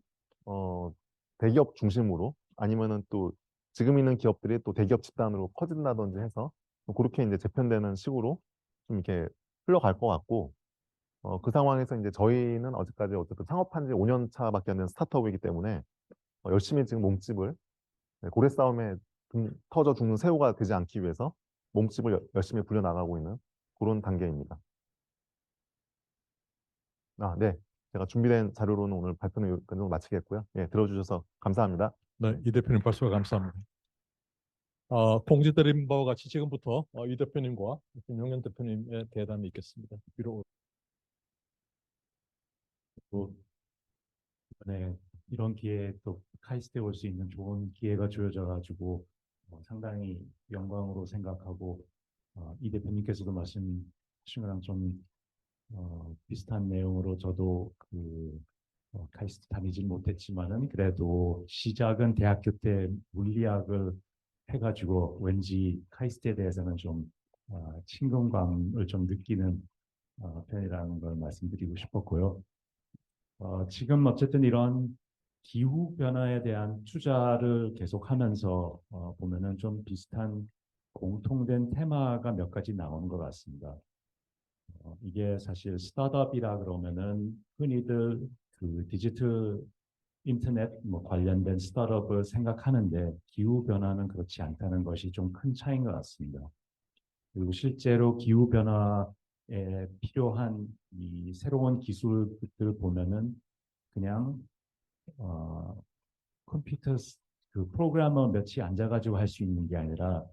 대기업 중심으로 아니면은 또 지금 있는 기업들이 또 대기업 집단으로 커진다든지 해서 좀 그렇게 이제 재편되는 식으로 좀 이렇게 흘러갈 것 같고, 그 상황에서 이제 저희는 어제까지 어쨌든 창업한 지 5년 차밖에 안 된 스타트업이기 때문에 열심히 지금 몸집을 고래 싸움에 터져 죽는 새우가 되지 않기 위해서 몸집을 열심히 불려나가고 있는 그런 단계입니다. 아, 네. 제가 준비된 자료로는 오늘 발표는 여기까지 마치겠고요. 예, 들어주셔서 감사합니다. 네, 이 대표님 발표 감사합니다. 공지드린 바와 같이 지금부터 이 대표님과 김용현 대표님의 대담이 있겠습니다. 위로 또 이번에 이런 기회에 또 카이스트에 올 수 있는 좋은 기회가 주어져 가지고 상당히 영광으로 생각하고 이 대표님께서도 말씀하신 거랑 좀 비슷한 내용으로 저도 카이스트 다니진 못했지만은 그래도 시작은 대학교 때 물리학을 해가지고 왠지 카이스트에 대해서는 좀 친근감을 좀 느끼는 편이라는 걸 말씀드리고 싶었고요. 지금 어쨌든 이런 기후 변화에 대한 투자를 계속하면서 보면은 좀 비슷한 공통된 테마가 몇 가지 나오는 것 같습니다. 이게 사실 스타트업이라 그러면은 흔히들 그 디지털 인터넷 뭐 관련된 스타트업을 생각하는데 기후 변화는 그렇지 않다는 것이 좀 큰 차이인 것 같습니다. 그리고 실제로 기후 변화에 필요한 이 새로운 기술들을 보면은 그냥 어, 컴퓨터 그 프로그래머 몇이 앉아가지고 할 수 있는 게 아니라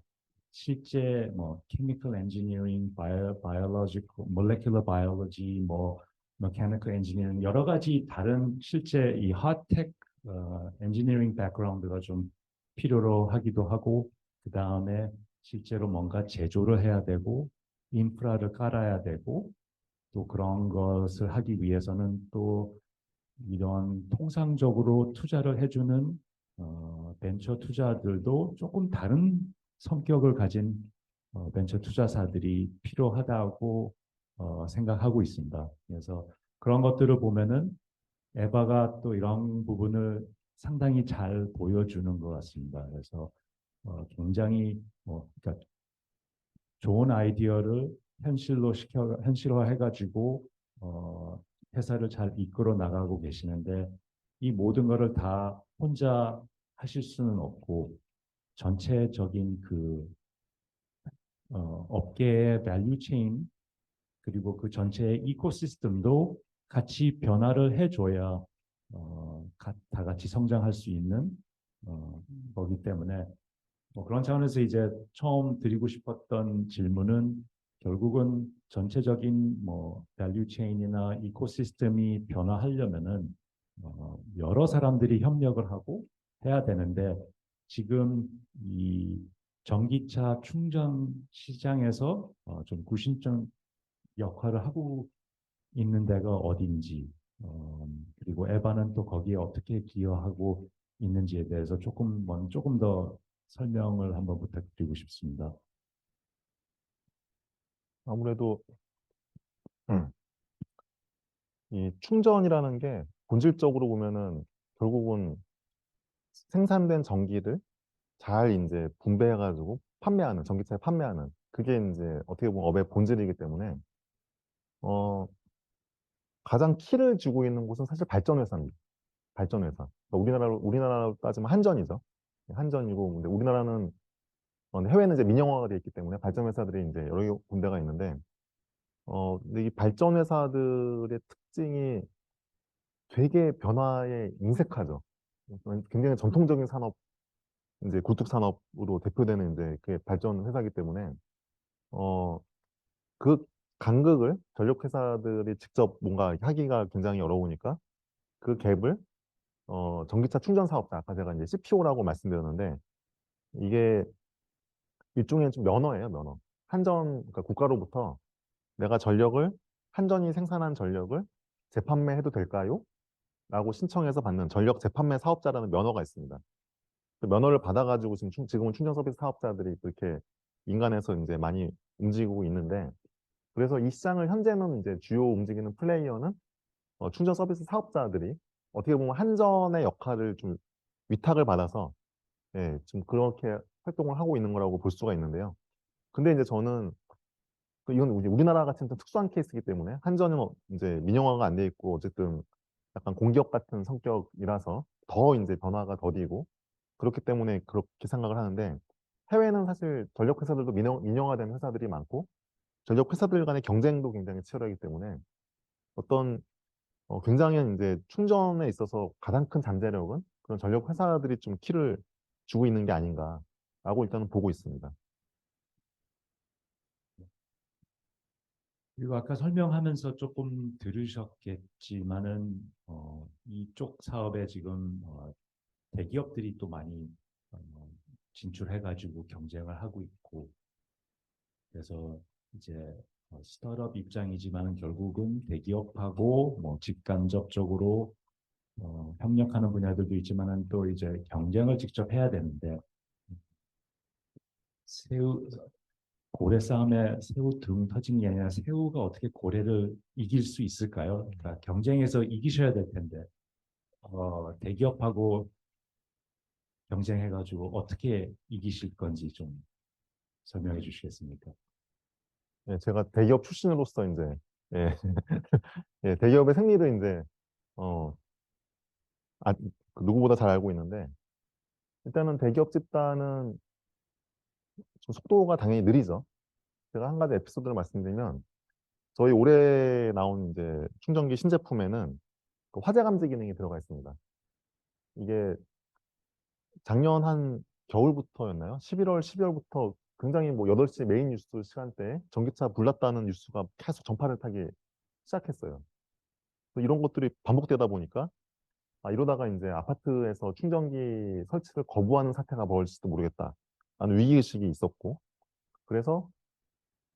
실제 뭐 chemical engineering, biological, molecular biology, 뭐 mechanical engineering 여러 가지 다른 실제 이 high-tech engineering background가 좀 필요로 하기도 하고 그 다음에 실제로 뭔가 제조를 해야 되고 인프라를 깔아야 되고 또 그런 것을 하기 위해서는 또 이런 통상적으로 투자를 해주는 벤처 투자들도 조금 다른 성격을 가진 벤처 투자사들이 필요하다고 생각하고 있습니다. 그래서 그런 것들을 보면은 에바가 또 이런 부분을 상당히 잘 보여주는 것 같습니다. 그래서 굉장히 그러니까 좋은 아이디어를 현실화해가지고 회사를 잘 이끌어 나가고 계시는데 이 모든 거를 다 혼자 하실 수는 없고 전체적인 업계의 밸류 체인 그리고 그 전체의 이코시스템도 같이 변화를 해줘야 다 같이 성장할 수 있는 거기 때문에 뭐 그런 차원에서 이제 처음 드리고 싶었던 질문은 결국은 전체적인 뭐 밸류 체인이나 이코시스템이 변화하려면은 여러 사람들이 협력을 하고 해야 되는데 지금 이 전기차 충전 시장에서 좀 구심점 역할을 하고 있는 데가 어딘지 그리고 에바는 또 거기에 어떻게 기여하고 있는지에 대해서 조금 더 설명을 한번 부탁드리고 싶습니다. 아무래도 이 충전이라는 게 본질적으로 보면은 결국은 생산된 전기를 잘 이제 분배해가지고 판매하는, 전기차에 판매하는, 그게 이제 어떻게 보면 업의 본질이기 때문에, 어, 가장 키를 쥐고 있는 곳은 사실 발전회사입니다. 발전회사. 그러니까 우리나라로 따지면 한전이죠. 한전이고, 근데 우리나라는, 해외는 이제 민영화가 돼 있기 때문에 발전회사들이 이제 여러 군데가 있는데, 근데 이 발전회사들의 특징이 되게 변화에 인색하죠. 굉장히 전통적인 산업, 이제 굴뚝 산업으로 대표되는 이제 그 발전 회사이기 때문에 어, 그 간극을 전력 회사들이 직접 뭔가 하기가 굉장히 어려우니까 그 갭을 전기차 충전 사업자 아까 제가 이제 CPO라고 말씀드렸는데 이게 일종의 좀 면허예요, 면허. 그러니까 국가로부터 내가 한전이 생산한 전력을 재판매해도 될까요? 라고 신청해서 받는 전력 재판매 사업자라는 면허가 있습니다. 그 면허를 받아가지고 지금은 충전 서비스 사업자들이 그렇게 인간에서 이제 많이 움직이고 있는데, 그래서 이 시장을 현재는 이제 주요 움직이는 플레이어는 충전 서비스 사업자들이 어떻게 보면 한전의 역할을 좀 위탁을 받아서 예, 좀 그렇게 활동을 하고 있는 거라고 볼 수가 있는데요. 근데 이제 저는 이건 이제 우리나라 같은 좀 특수한 케이스이기 때문에 한전은 이제 민영화가 안 돼 있고 어쨌든 약간 공기업 같은 성격이라서 더 이제 변화가 더디고 그렇기 때문에 그렇게 생각을 하는데 해외는 사실 전력 회사들도 민영화된 회사들이 많고 전력 회사들 간의 경쟁도 굉장히 치열하기 때문에 어떤 굉장히 이제 충전에 있어서 가장 큰 잠재력은 그런 전력 회사들이 좀 키를 주고 있는 게 아닌가라고 일단은 보고 있습니다. 그리고 아까 설명하면서 조금 들으셨겠지만은 이쪽 사업에 지금 대기업들이 또 많이 어, 진출해가지고 경쟁을 하고 있고 그래서 이제 스타트업 입장이지만 결국은 대기업하고 뭐 직간접적으로 협력하는 분야들도 있지만은 또 이제 경쟁을 직접 해야 되는데 새우 고래 싸움에 새우 등 터진 게 아니라 새우가 어떻게 고래를 이길 수 있을까요? 그러니까 경쟁에서 이기셔야 될 텐데 대기업하고 경쟁해가지고 어떻게 이기실 건지 좀 설명해 주시겠습니까? 예, 제가 대기업 출신으로서 이제 예, 예, 대기업의 생리를 이제 어, 아, 그 누구보다 잘 알고 있는데 일단은 대기업 집단은 좀 속도가 당연히 느리죠. 제가 한 가지 에피소드를 말씀드리면 저희 올해 나온 이제 충전기 신제품에는 그 화재 감지 기능이 들어가 있습니다. 이게 작년 한 겨울부터였나요? 11월, 12월부터 굉장히 뭐 8시 메인 뉴스 시간대에 전기차 불났다는 뉴스가 계속 전파를 타기 시작했어요. 이런 것들이 반복되다 보니까 이러다가 이제 아파트에서 충전기 설치를 거부하는 사태가 벌어질지도 모르겠다. 라는 위기의식이 있었고 그래서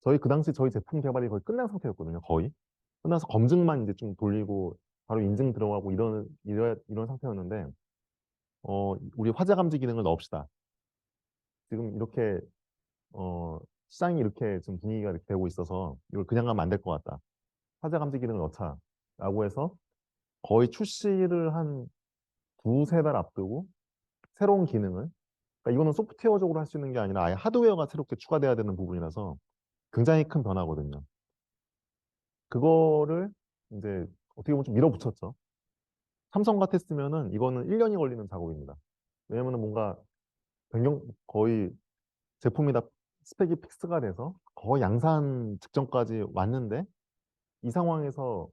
저희 그 당시 저희 제품 개발이 거의 끝난 상태였거든요. 거의. 끝나서 검증만 이제 좀 돌리고 바로 인증 들어가고 이런 상태였는데 우리 화재 감지 기능을 넣읍시다. 지금 이렇게 시장이 이렇게 지금 분위기가 이렇게 되고 있어서 이걸 그냥 가면 안 될 것 같다. 화재 감지 기능을 넣자라고 해서 거의 출시를 한 두세 달 앞두고 새로운 기능을 그러니까 이거는 소프트웨어적으로 할 수 있는 게 아니라 아예 하드웨어가 새롭게 추가돼야 되는 부분이라서 굉장히 큰 변화거든요. 그거를 이제 어떻게 보면 좀 밀어붙였죠. 삼성 같았으면은 이거는 1년이 걸리는 작업입니다. 왜냐면은 뭔가 거의 제품이 다 스펙이 픽스가 돼서 거의 양산 직전까지 왔는데 이 상황에서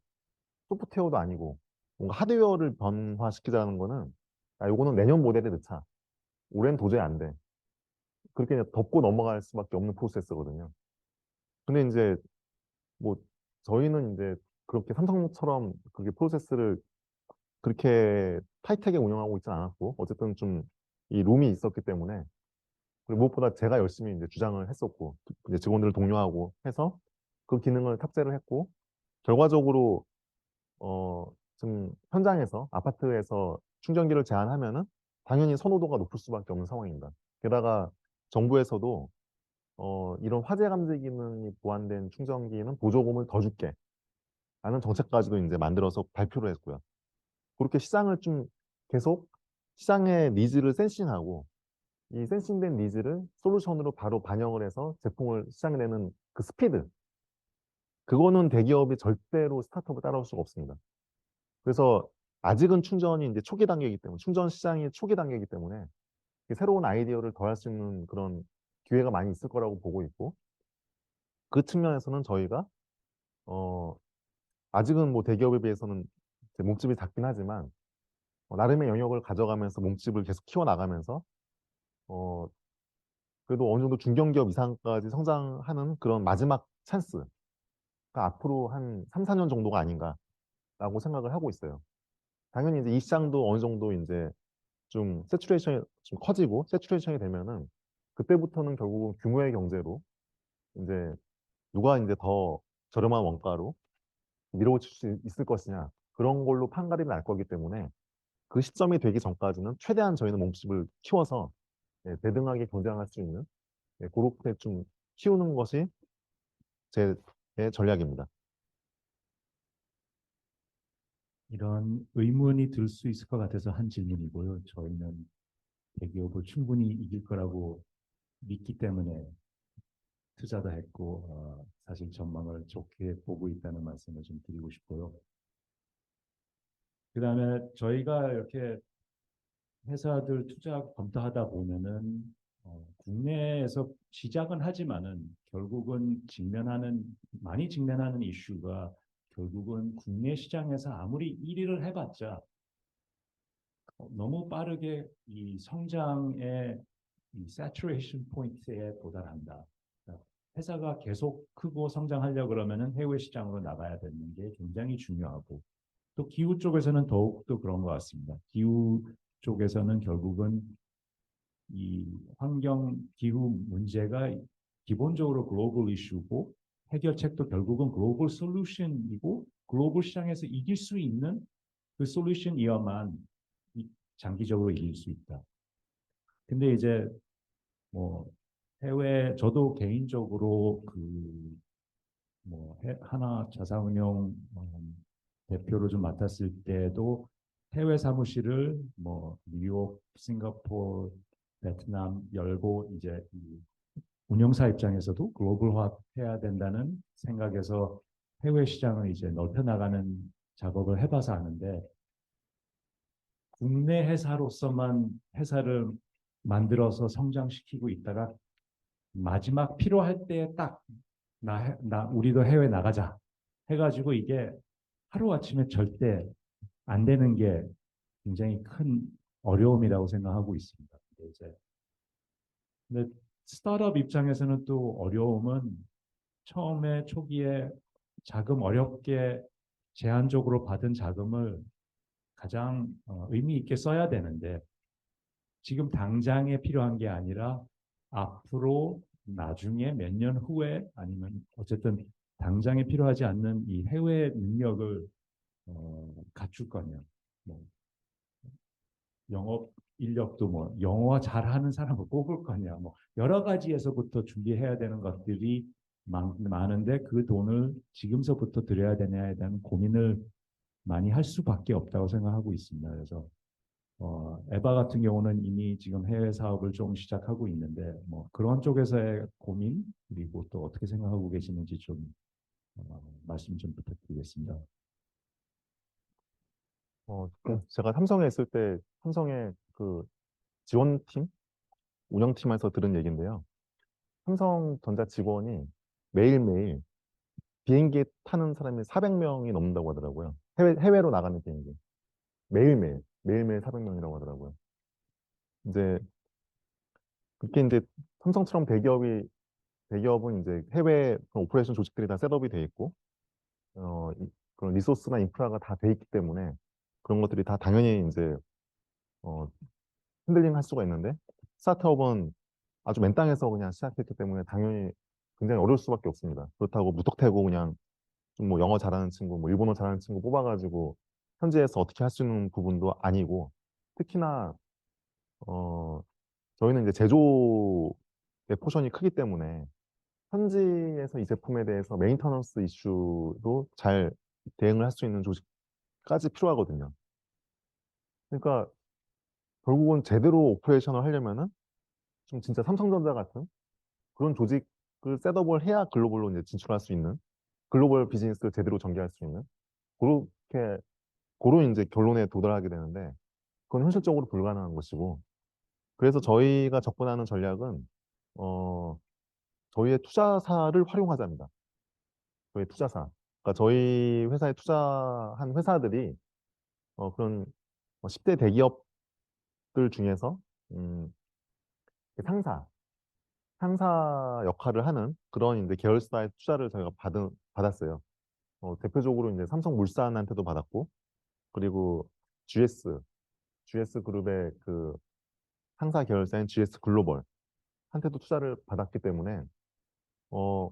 소프트웨어도 아니고 뭔가 하드웨어를 변화시키자는 거는 요거는 내년 모델에 넣자. 올해는 도저히 안 돼. 그렇게 그냥 덮고 넘어갈 수밖에 없는 프로세스거든요. 근데 이제 뭐 저희는 이제 그렇게 삼성처럼 그게 프로세스를 그렇게 타이트하게 운영하고 있지 않았고 어쨌든 좀 이 룸이 있었기 때문에 그리고 무엇보다 제가 열심히 이제 주장을 했었고 이제 직원들을 독려하고 해서 그 기능을 탑재를 했고 결과적으로 좀 현장에서 아파트에서 충전기를 제한하면은 당연히 선호도가 높을 수밖에 없는 상황입니다. 게다가 정부에서도 이런 화재 감지 기능이 보완된 충전기는 보조금을 더 줄게 라는 정책까지도 이제 만들어서 발표를 했고요. 그렇게 시장을 좀 계속 시장의 니즈를 센싱하고 이 센싱된 니즈를 솔루션으로 바로 반영을 해서 제품을 시장에 내는 그 스피드 그거는 대기업이 절대로 스타트업을 따라올 수가 없습니다. 그래서 아직은 충전이 이제 초기 단계이기 때문에 충전 시장이 초기 단계이기 때문에 새로운 아이디어를 더할 수 있는 그런 기회가 많이 있을 거라고 보고 있고 그 측면에서는 저희가 어 아직은 뭐 대기업에 비해서는 이제 몸집이 작긴 하지만 나름의 영역을 가져가면서 몸집을 계속 키워나가면서 어 그래도 어느 정도 중견기업 이상까지 성장하는 그런 마지막 찬스가 앞으로 한 3, 4년 정도가 아닌가라고 생각을 하고 있어요. 당연히 이제 이 시장도 어느 정도 이제 좀 세츄레이션이 좀 커지고 세츄레이션이 되면은 그때부터는 결국은 규모의 경제로 이제 누가 이제 더 저렴한 원가로 밀어붙일 수 있을 것이냐 그런 걸로 판가름이 날 거기 때문에 그 시점이 되기 전까지는 최대한 저희는 몸집을 키워서 대등하게 경쟁할 수 있는 그렇게 좀 키우는 것이 제 전략입니다. 이런 의문이 들 수 있을 것 같아서 한 질문이고요. 저희는 대기업을 충분히 이길 거라고 믿기 때문에 투자도 했고 사실 전망을 좋게 보고 있다는 말씀을 좀 드리고 싶고요. 그다음에 저희가 이렇게 회사들 투자 검토하다 보면은 국내에서 시작은 하지만은 결국은 많이 직면하는 이슈가 결국은 국내 시장에서 아무리 1위를 해봤자 너무 빠르게 이 성장의 이 saturation 포인트에 도달한다. 그러니까 회사가 계속 크고 성장하려고 그러면은 해외 시장으로 나가야 되는 게 굉장히 중요하고 또 기후 쪽에서는 더욱더 그런 것 같습니다. 기후 쪽에서는 결국은 이 환경 기후 문제가 기본적으로 글로벌 이슈고 해결책도 결국은 글로벌 솔루션이고 글로벌 시장에서 이길 수 있는 그 솔루션이어만 장기적으로 이길 수 있다. 근데 이제 뭐 해외 저도 개인적으로 그 뭐 하나 자산운용 대표로 좀 맡았을 때도 해외 사무실을 뭐 뉴욕, 싱가포르, 베트남 열고 이제 이 운영사 입장에서도 글로벌화 해야 된다는 생각에서 해외 시장을 이제 넓혀 나가는 작업을 해봐서 아는데 국내 회사로서만 회사를 만들어서 성장시키고 있다가 마지막 필요할 때 딱 우리도 해외 나가자 해가지고 이게 하루아침에 절대 안 되는 게 굉장히 큰 어려움이라고 생각하고 있습니다. 근데 스타트업 입장에서는 또 어려움은 처음에 초기에 자금 어렵게 제한적으로 받은 자금을 가장 의미 있게 써야 되는데 지금 당장에 필요한 게 아니라 앞으로 나중에 몇 년 후에 아니면 어쨌든 당장에 필요하지 않는 이 해외 능력을 갖출 거냐. 뭐 영업 인력도 뭐 영어 잘하는 사람을 뽑을 거냐. 뭐 여러 가지에서부터 준비해야 되는 것들이 많은데 그 돈을 지금서부터 들여야 되냐에 대한 고민을 많이 할 수밖에 없다고 생각하고 있습니다. 그래서 에바 같은 경우는 이미 지금 해외 사업을 좀 시작하고 있는데 뭐 그런 쪽에서의 고민 그리고 또 어떻게 생각하고 계시는지 좀 말씀 좀 부탁드리겠습니다. 제가 삼성에 있을 때 삼성의 그 지원팀, 운영팀에서 들은 얘기인데요. 삼성전자 직원이 매일매일 비행기 타는 사람이 400명이 넘는다고 하더라고요. 해외로 나가는 비행기. 매일매일 400명이라고 하더라고요. 이제 그렇게 이제 삼성처럼 대기업은 이제 해외 그런 오퍼레이션 조직들이 다 셋업이 돼 있고, 그런 리소스나 인프라가 다 돼 있기 때문에 그런 것들이 다 당연히 이제 어, 핸들링 할 수가 있는데 스타트업은 아주 맨 땅에서 그냥 시작했기 때문에 당연히 굉장히 어려울 수밖에 없습니다. 그렇다고 무턱대고 그냥 좀 뭐 영어 잘하는 친구, 뭐 일본어 잘하는 친구 뽑아가지고 현지에서 어떻게 할 수 있는 부분도 아니고 특히나 어, 저희는 이제 제조의 포션이 크기 때문에 현지에서 이 제품에 대해서 메인터넌스 이슈도 잘 대응을 할 수 있는 조직까지 필요하거든요. 그러니까 결국은 제대로 오퍼레이션을 하려면은 좀 진짜 삼성전자 같은 그런 조직을 셋업을 해야 글로벌로 이제 진출할 수 있는 글로벌 비즈니스를 제대로 전개할 수 있는 그렇게 그런 이제 결론에 도달하게 되는데 그건 현실적으로 불가능한 것이고 그래서 저희가 접근하는 전략은 어 저희의 투자사를 활용하자입니다. 저희 투자사. 그러니까 저희 회사에 투자한 회사들이 그런 10대 대기업들 중에서 음, 상사 상사 역할을 하는 그런 이제 계열사의 투자를 저희가 받았어요. 대표적으로 이제 삼성물산한테도 받았고, 그리고 GS 그룹의 그 상사 계열사인 GS 글로벌 한테도 투자를 받았기 때문에, 어,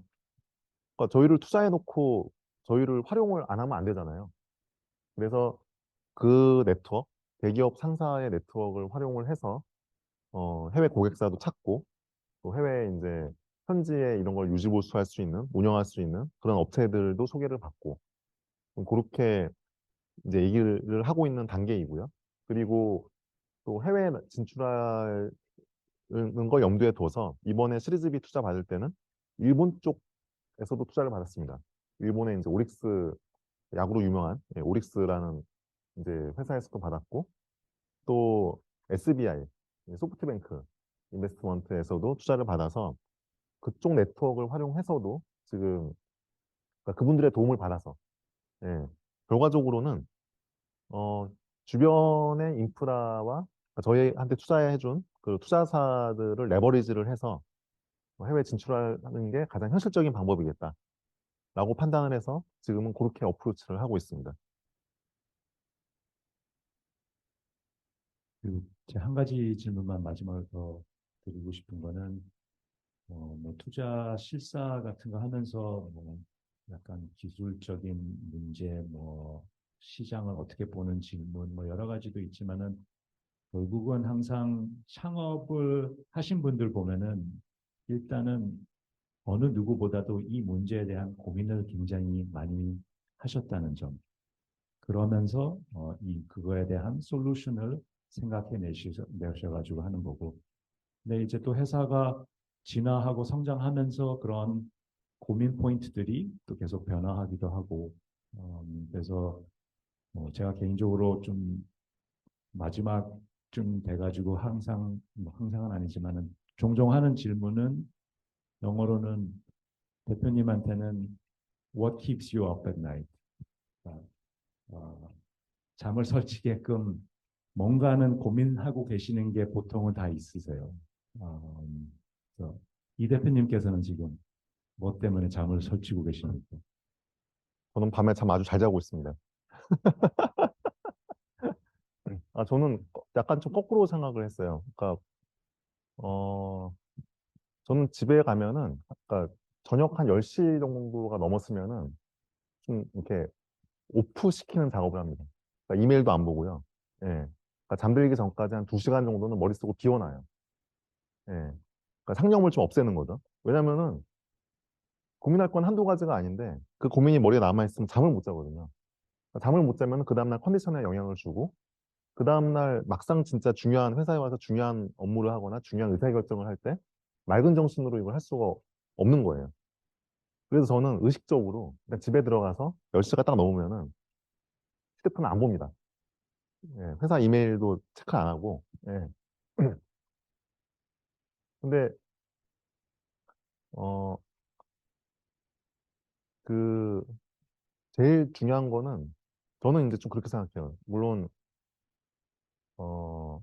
그러니까 저희를 투자해놓고 저희를 활용을 안 하면 안 되잖아요. 그래서 그 네트워크, 대기업 상사의 네트워크를 활용을 해서, 해외 고객사도 찾고, 또 해외에 이제 현지에 이런 걸 유지보수할 수 있는, 운영할 수 있는 그런 업체들도 소개를 받고, 그렇게 이제 얘기를 하고 있는 단계이고요. 그리고 또 해외에 진출하는 걸 염두에 둬서 이번에 시리즈 B 투자 받을 때는 일본 쪽에서도 투자를 받았습니다. 일본의 이제 오릭스, 야구로 유명한 오릭스라는 이제 회사에서도 받았고, 또 SBI, 소프트뱅크 인베스트먼트에서도 투자를 받아서 그쪽 네트워크를 활용해서도 지금 그러니까 그분들의 도움을 받아서 예, 결과적으로는 주변의 인프라와 그러니까 저희한테 투자해준 그 투자사들을 레버리지를 해서 해외 진출하는 게 가장 현실적인 방법이겠다라고 판단을 해서 지금은 그렇게 어프로치를 하고 있습니다. 그리고 제 한 가지 질문만 마지막으로 더 드리고 싶은 거는 뭐 투자 실사 같은 거 하면서 뭐 약간 기술적인 문제, 뭐 시장을 어떻게 보는 질문, 뭐 여러 가지도 있지만은 결국은 항상 창업을 하신 분들 보면은 일단은 어느 누구보다도 이 문제에 대한 고민을 굉장히 많이 하셨다는 점. 그러면서 그거에 대한 솔루션을 생각해 내셔가지고 하는 거고. 근데 이제 또 회사가 진화하고 성장하면서 그런 고민 포인트들이 또 계속 변화하기도 하고, 그래서 제가 개인적으로 좀 마지막쯤 돼가지고 항상, 뭐 항상은 아니지만은 종종 하는 질문은 영어로는 대표님한테는 What keeps you up at night? 그러니까, 어, 잠을 설치게끔 뭔가는 고민하고 계시는 게 보통은 다 있으세요. 어, 그래서 이 대표님께서는 지금 뭐 때문에 잠을 설치고 계십니까? 저는 밤에 잠 아주 잘 자고 있습니다. 저는 약간 좀 거꾸로 생각을 했어요. 그러니까 어, 저는 집에 가면은 아까 저녁 한 10시 정도가 넘었으면은 좀 이렇게 오프 시키는 작업을 합니다. 그러니까 이메일도 안 보고요. 예. 그러니까 잠들기 전까지 한 2시간 정도는 머릿속을 비워놔요. 예. 그러니까 상념을 좀 없애는 거죠. 왜냐면은 고민할 건 한두 가지가 아닌데 그 고민이 머리에 남아있으면 잠을 못 자거든요. 그러니까 잠을 못 자면 그 다음날 컨디션에 영향을 주고 그 다음날 막상 진짜 중요한 회사에 와서 중요한 업무를 하거나 중요한 의사결정을 할 때 맑은 정신으로 이걸 할 수가 없는 거예요. 그래서 저는 의식적으로 그냥 집에 들어가서 10시가 딱 넘으면은 휴대폰을 안 봅니다. 예, 회사 이메일도 체크 안 하고. 예. 근데 어, 그 제일 중요한 거는 저는 이제 좀 그렇게 생각해요. 물론 어,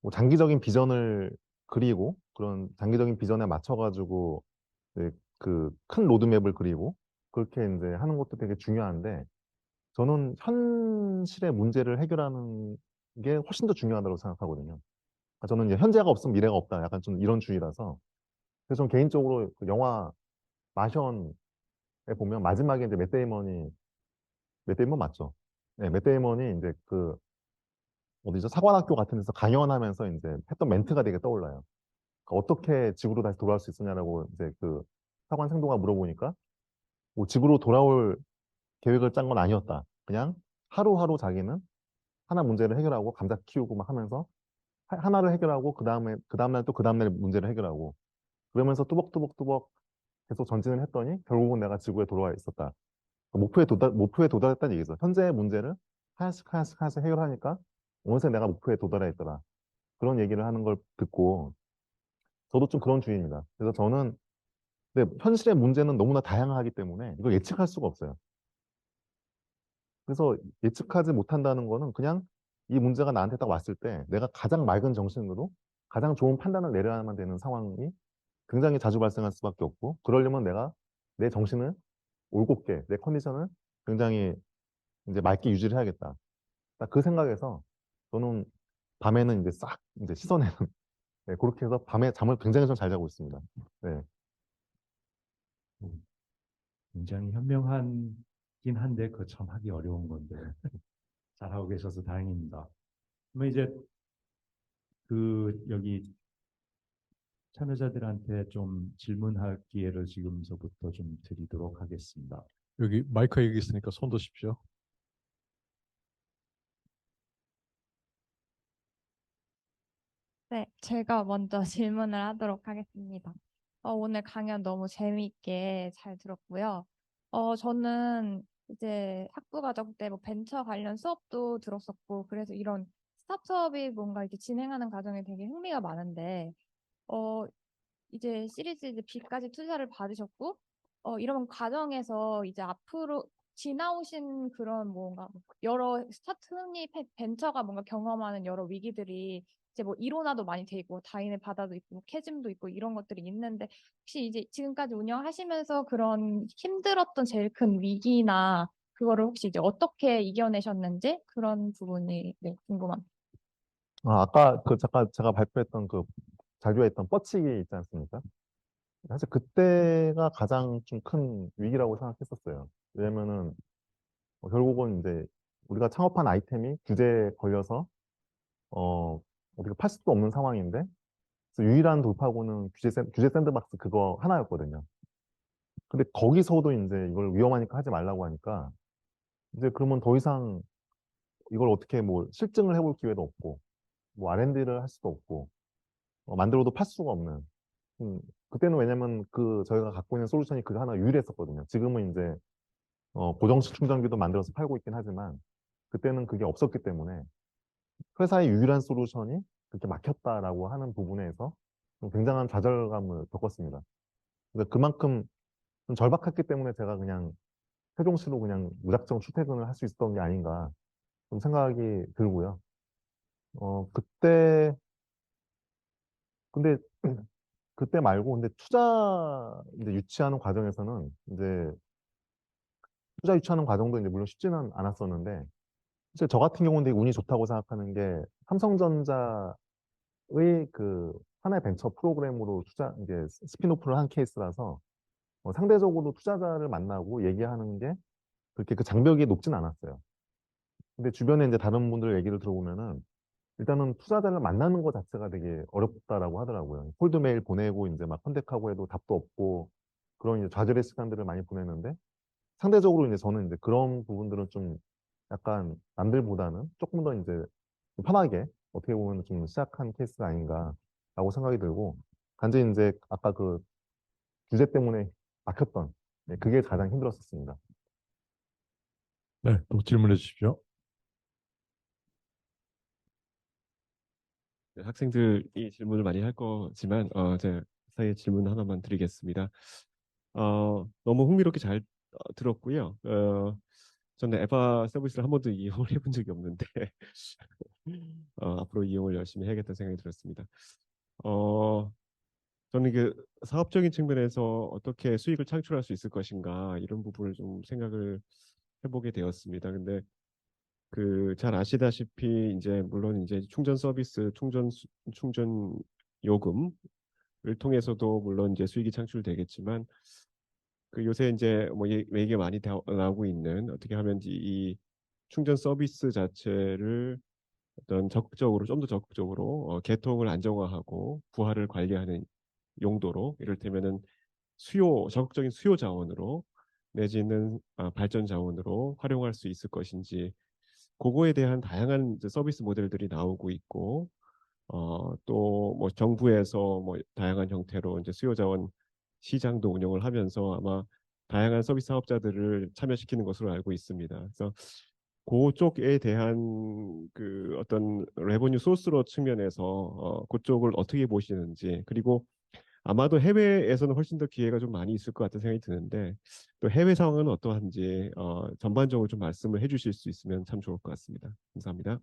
뭐 장기적인 비전을 그리고 그런 장기적인 비전에 맞춰가지고 그 큰 로드맵을 그리고 그렇게 이제 하는 것도 되게 중요한데 저는 현실의 문제를 해결하는 게 훨씬 더 중요하다고 생각하거든요. 그러니까 저는 이제 현재가 없으면 미래가 없다. 약간 좀 이런 주의라서. 그래서 저는 개인적으로 그 영화 마션에 보면 마지막에 이제 맷 데이먼 맞죠? 네, 맷 데이먼이 이제 그 어디죠? 사관학교 같은 데서 강연하면서 이제 했던 멘트가 되게 떠올라요. 그러니까 어떻게 지구로 다시 돌아올 수 있었냐라고 이제 그 사관 생도가 물어보니까 뭐 지구로 돌아올 계획을 짠 건 아니었다. 그냥 하루하루 자기는 하나 문제를 해결하고 감자 키우고 막 하면서 하나를 해결하고 그 다음날 또 그 다음날 문제를 해결하고 그러면서 뚜벅뚜벅뚜벅 계속 전진을 했더니 결국은 내가 지구에 돌아와 있었다. 목표에 도달했다는 얘기죠. 현재의 문제를 하나씩 해결하니까 어느새 내가 목표에 도달해 있더라. 그런 얘기를 하는 걸 듣고 저도 좀 그런 주의입니다. 그래서 저는 근데 현실의 문제는 너무나 다양하기 때문에 이걸 예측할 수가 없어요. 그래서 예측하지 못한다는 거는 그냥 이 문제가 나한테 딱 왔을 때 내가 가장 맑은 정신으로 가장 좋은 판단을 내려야만 되는 상황이 굉장히 자주 발생할 수밖에 없고 그러려면 내가 내 정신을 올곧게 내 컨디션을 굉장히 이제 맑게 유지를 해야겠다. 딱 그 생각에서 저는 밤에는 이제 싹 이제 씻어내는 네, 그렇게 해서 밤에 잠을 굉장히 좀 잘 자고 있습니다. 네. 음, 굉장히 현명하긴 한데 그거 참 하기 어려운 건데 잘하고 계셔서 다행입니다. 그러면 이제 여기 참여자들한테 좀 질문할 기회를 지금서부터 좀 드리도록 하겠습니다. 여기 마이크 여기 있으니까 손 드십시오. 네, 제가 먼저 질문을 하도록 하겠습니다. 오늘 강연 너무 재미있게 잘 들었고요. 저는 이제 학부과정 때 뭐 벤처 관련 수업도 들었었고, 그래서 이런 스타트업이 뭔가 이렇게 진행하는 과정에 되게 흥미가 많은데, 어, 이제 시리즈 이제 B까지 투자를 받으셨고, 이런 과정에서 이제 앞으로 지나오신 그런 뭔가 여러 스타트업이 벤처가 뭔가 경험하는 여러 위기들이 이제 뭐 이로나도 많이 되고 다인의 바다도 있고 뭐 캐즘도 있고 이런 것들이 있는데 혹시 이제 지금까지 운영하시면서 그런 힘들었던 제일 큰 위기나 그거를 혹시 이제 어떻게 이겨내셨는지 그런 부분이 네, 궁금합니다. 아까 그 잠깐 제가 발표했던 그 자료했던 뻗치기 있지 않습니까? 사실 그때가 가장 좀 큰 위기라고 생각했었어요. 왜냐면은 결국은 이제 우리가 창업한 아이템이 규제에 걸려서 어떻게 팔 수도 없는 상황인데 그래서 유일한 돌파구는 규제 샌드박스 그거 하나였거든요. 근데 거기서도 이제 이걸 위험하니까 하지 말라고 하니까 이제 그러면 더 이상 이걸 어떻게 뭐 실증을 해볼 기회도 없고 뭐 R&D를 할 수도 없고 만들어도 팔 수가 없는 그때는 왜냐면 그 저희가 갖고 있는 솔루션이 그거 하나 유일했었거든요. 지금은 이제 고정식 충전기도 만들어서 팔고 있긴 하지만 그때는 그게 없었기 때문에 회사의 유일한 솔루션이 그렇게 막혔다라고 하는 부분에서 좀 굉장한 좌절감을 겪었습니다. 그러니까 그만큼 좀 절박했기 때문에 제가 그냥 세종시로 그냥 무작정 출퇴근을 할 수 있었던 게 아닌가 좀 생각이 들고요. 그때 근데 그때 말고 근데 투자 이제 유치하는 과정에서는 이제 투자 유치하는 과정도 이제 물론 쉽지는 않았었는데 사실 저 같은 경우는 되게 운이 좋다고 생각하는 게 삼성전자의 그 하나의 벤처 프로그램으로 투자 이제 스핀오프를 한 케이스라서 상대적으로 투자자를 만나고 얘기하는 게 그렇게 그 장벽이 높진 않았어요. 근데 주변에 이제 다른 분들 얘기를 들어보면은 일단은 투자자를 만나는 것 자체가 되게 어렵다라고 하더라고요. 콜드메일 보내고 이제 막 컨택하고 해도 답도 없고 그런 이제 좌절의 시간들을 많이 보내는데 상대적으로 이제 저는 이제 그런 부분들은 좀 약간 남들보다는 조금 더 이제 좀 편하게 어떻게 보면 좀 시작한 케이스가 아닌가라고 생각이 들고 단지 이제 아까 그 규제 때문에 막혔던 네, 그게 가장 힘들었었습니다. 네, 또 질문해 주십시오. 네, 학생들이 질문을 많이 할 거지만 제가 사이에 질문 하나만 드리겠습니다. 너무 흥미롭게 잘 들었고요. 저는 에바 서비스를 한 번도 이용을 해본 적이 없는데 앞으로 이용을 열심히 해야겠다는 생각이 들었습니다. 어, 저는 그 사업적인 측면에서 어떻게 수익을 창출할 수 있을 것인가 이런 부분을 좀 생각을 해보게 되었습니다. 근데 그 잘 아시다시피 이제 물론 이제 충전 서비스, 충전 요금을 통해서도 물론 이제 수익이 창출되겠지만 그 요새 이제 뭐 얘기가 많이 나오고 있는 어떻게 하면 이 충전 서비스 자체를 어떤 적극적으로 좀 더 적극적으로 개통을 안정화하고 부하를 관리하는 용도로 이를테면은 적극적인 수요 자원으로 내지는 발전 자원으로 활용할 수 있을 것인지 그거에 대한 다양한 이제 서비스 모델들이 나오고 있고 또 뭐 정부에서 뭐 다양한 형태로 이제 수요 자원 시장도 운영을 하면서 아마 다양한 서비스 사업자들을 참여시키는 것으로 알고 있습니다. 그래서 그쪽에 대한 그 어떤 레버뉴 소스로 측면에서 그쪽을 어떻게 보시는지 그리고 아마도 해외에서는 훨씬 더 기회가 좀 많이 있을 것 같은 생각이 드는데 또 해외 상황은 어떠한지 전반적으로 좀 말씀을 해주실 수 있으면 참 좋을 것 같습니다. 감사합니다.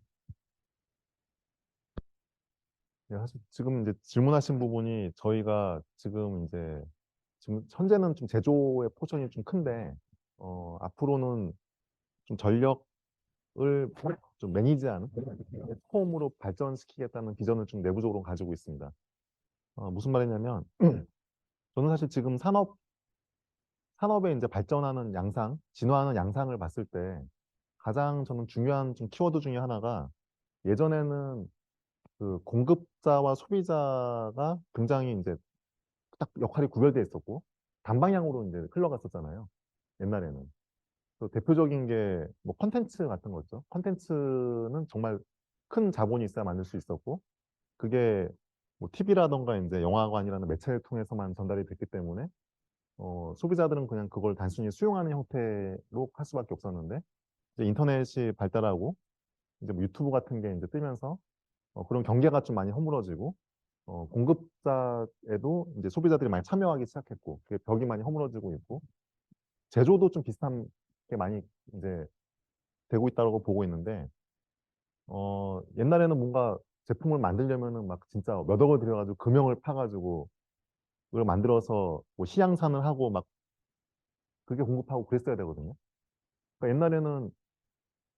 네, 사실 지금 이제 질문하신 부분이 저희가 지금 현재는 좀 제조의 포션이 좀 큰데 앞으로는 좀 전력을 좀 매니지하는 홈으로 발전시키겠다는 비전을 좀 내부적으로 가지고 있습니다. 무슨 말이냐면 저는 사실 지금 산업의 이제 발전하는 양상, 진화하는 양상을 봤을 때 가장 저는 중요한 좀 키워드 중에 하나가 예전에는 그 공급자와 소비자가 굉장히 이제 딱 역할이 구별돼 있었고 단방향으로 이제 흘러갔었잖아요. 옛날에는. 또 대표적인 게 뭐 컨텐츠 같은 거죠. 컨텐츠는 정말 큰 자본이 있어야 만들 수 있었고 그게 뭐 TV라던가 이제 영화관이라는 매체를 통해서만 전달이 됐기 때문에 소비자들은 그냥 그걸 단순히 수용하는 형태로 할 수밖에 없었는데 이제 인터넷이 발달하고 이제 뭐 유튜브 같은 게 이제 뜨면서 그런 경계가 좀 많이 허물어지고 공급자에도 이제 소비자들이 많이 참여하기 시작했고 그 벽이 많이 허물어지고 있고 제조도 좀 비슷한 게 많이 이제 되고 있다고 보고 있는데, 옛날에는 뭔가 제품을 만들려면은 막 진짜 몇 억을 들여가지고 금형을 파가지고 그걸 만들어서 뭐 시향산을 하고 막 그게 공급하고 그랬어야 되거든요. 그러니까 옛날에는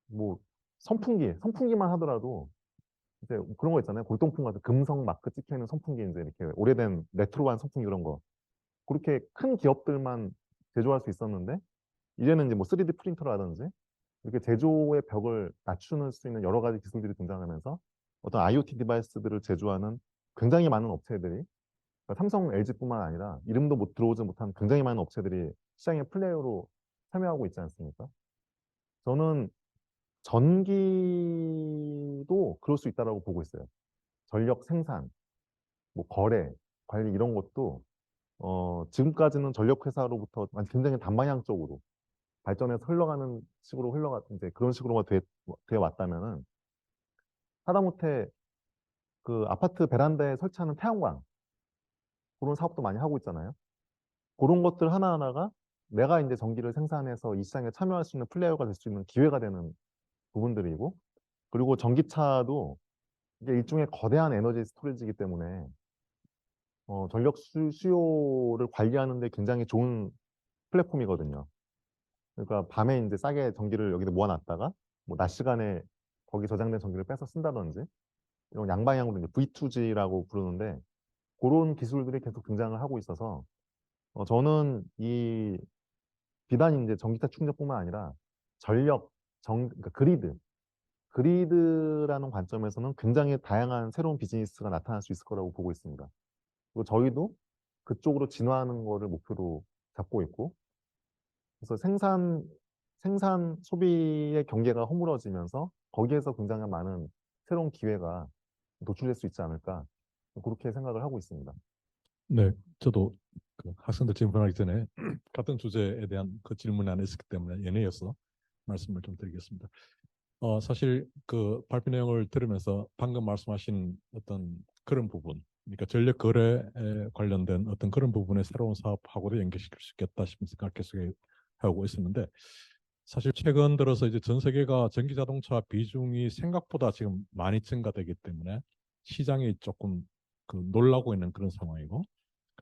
뭐 선풍기만 하더라도 이제 그런 거 있잖아요. 골동품 같은 금성 마크 찍혀 있는 선풍기 이제 이렇게 오래된 레트로한 선풍기 그런 거. 그렇게 큰 기업들만 제조할 수 있었는데 이제는 이제 뭐 3D 프린터라든지 이렇게 제조의 벽을 낮추는 수 있는 여러 가지 기술들이 등장하면서 어떤 IoT 디바이스들을 제조하는 굉장히 많은 업체들이 그러니까 삼성, LG뿐만 아니라 이름도 못 들어오지 못한 굉장히 많은 업체들이 시장의 플레이어로 참여하고 있지 않습니까? 저는 전기도 그럴 수 있다고 보고 있어요. 전력 생산, 뭐 거래, 관리 이런 것도 지금까지는 전력 회사로부터 굉장히 단방향적으로 발전해서 흘러가는 식으로 이제 그런 식으로만 되어 왔다면은 하다못해 그 아파트 베란다에 설치하는 태양광 그런 사업도 많이 하고 있잖아요. 그런 것들 하나하나가 내가 이제 전기를 생산해서 이 시장에 참여할 수 있는 플레이어가 될 수 있는 기회가 되는 부분들이고 그리고 전기차도 이게 일종의 거대한 에너지 스토리지이기 때문에 전력 수요를 관리하는 데 굉장히 좋은 플랫폼이거든요. 그러니까 밤에 이제 싸게 전기를 여기다 모아놨다가 뭐 낮 시간에 거기 저장된 전기를 빼서 쓴다든지 이런 양방향으로 이제 V2G라고 부르는데 그런 기술들이 계속 등장을 하고 있어서 저는 이 비단 이제 전기차 충전뿐만 아니라 전력, 그러니까 그리드라는 관점에서는 굉장히 다양한 새로운 비즈니스가 나타날 수 있을 거라고 보고 있습니다. 그리고 저희도 그쪽으로 진화하는 거를 목표로 잡고 있고 그래서 생산 소비의 경계가 허물어지면서 거기에서 굉장히 많은 새로운 기회가 노출될 수 있지 않을까 그렇게 생각을 하고 있습니다. 네, 저도 그 학생들 질문하기 전에 같은 주제에 대한 그 질문이 안 했었기 때문에 연이어서 말씀을 좀 드리겠습니다. 사실 그 발표 내용을 들으면서 방금 말씀하신 어떤 그런 부분, 그러니까 전력 거래에 관련된 어떤 그런 부분의 새로운 사업하고도 연결시킬 수 있겠다 싶은 생각을 계속 하고 있었는데 사실 최근 들어서 이제 전 세계가 전기 자동차 비중이 생각보다 지금 많이 증가되기 때문에 시장이 조금 그 놀라고 있는 그런 상황이고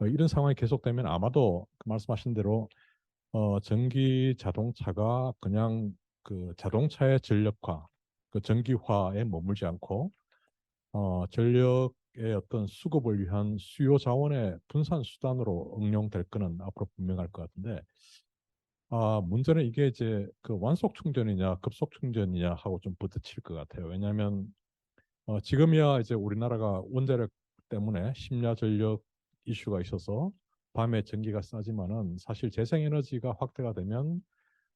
이런 상황이 계속되면 아마도 그 말씀하신 대로 전기 자동차가 그냥 그 자동차의 전력화, 그 전기화에 머물지 않고 전력의 어떤 수급을 위한 수요 자원의 분산 수단으로 응용될 거는 앞으로 분명할 것 같은데 문제는 이게 이제 그 완속 충전이냐 급속 충전이냐 하고 좀 부딪힐 것 같아요. 왜냐하면 지금이야 이제 우리나라가 원자력 때문에 심야 전력 이슈가 있어서 밤에 전기가 싸지만은 사실 재생에너지가 확대가 되면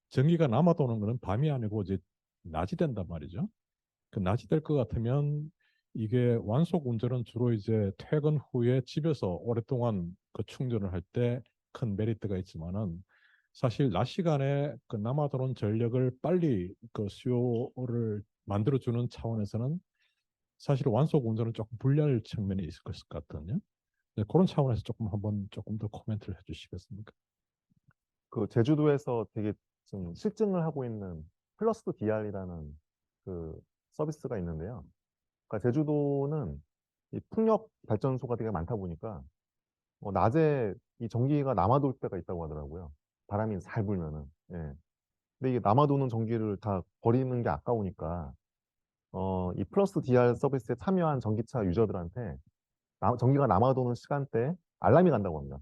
전기가 남아도는 거는 밤이 아니고 이제 낮이 된단 말이죠. 그 낮이 될 것 같으면 이게 완속 운전은 주로 이제 퇴근 후에 집에서 오랫동안 그 충전을 할 때 큰 메리트가 있지만은 사실 낮 시간에 그 남아도는 전력을 빨리 그 수요를 만들어주는 차원에서는 사실 완속 운전은 조금 불리할 측면이 있을 것 같거든요. 네, 그런 차원에서 조금 더 코멘트를 해주시겠습니까? 그 제주도에서 되게 좀 실증을 하고 있는 플러스 DR이라는 그 서비스가 있는데요. 그러니까 제주도는 이 풍력 발전소가 되게 많다 보니까 낮에 이 전기가 남아돌 때가 있다고 하더라고요. 바람이 잘 불면은. 예. 근데 이게 남아도는 전기를 다 버리는 게 아까우니까 이 플러스 DR 서비스에 참여한 전기차 유저들한테 전기가 남아도는 시간대에 알람이 간다고 합니다.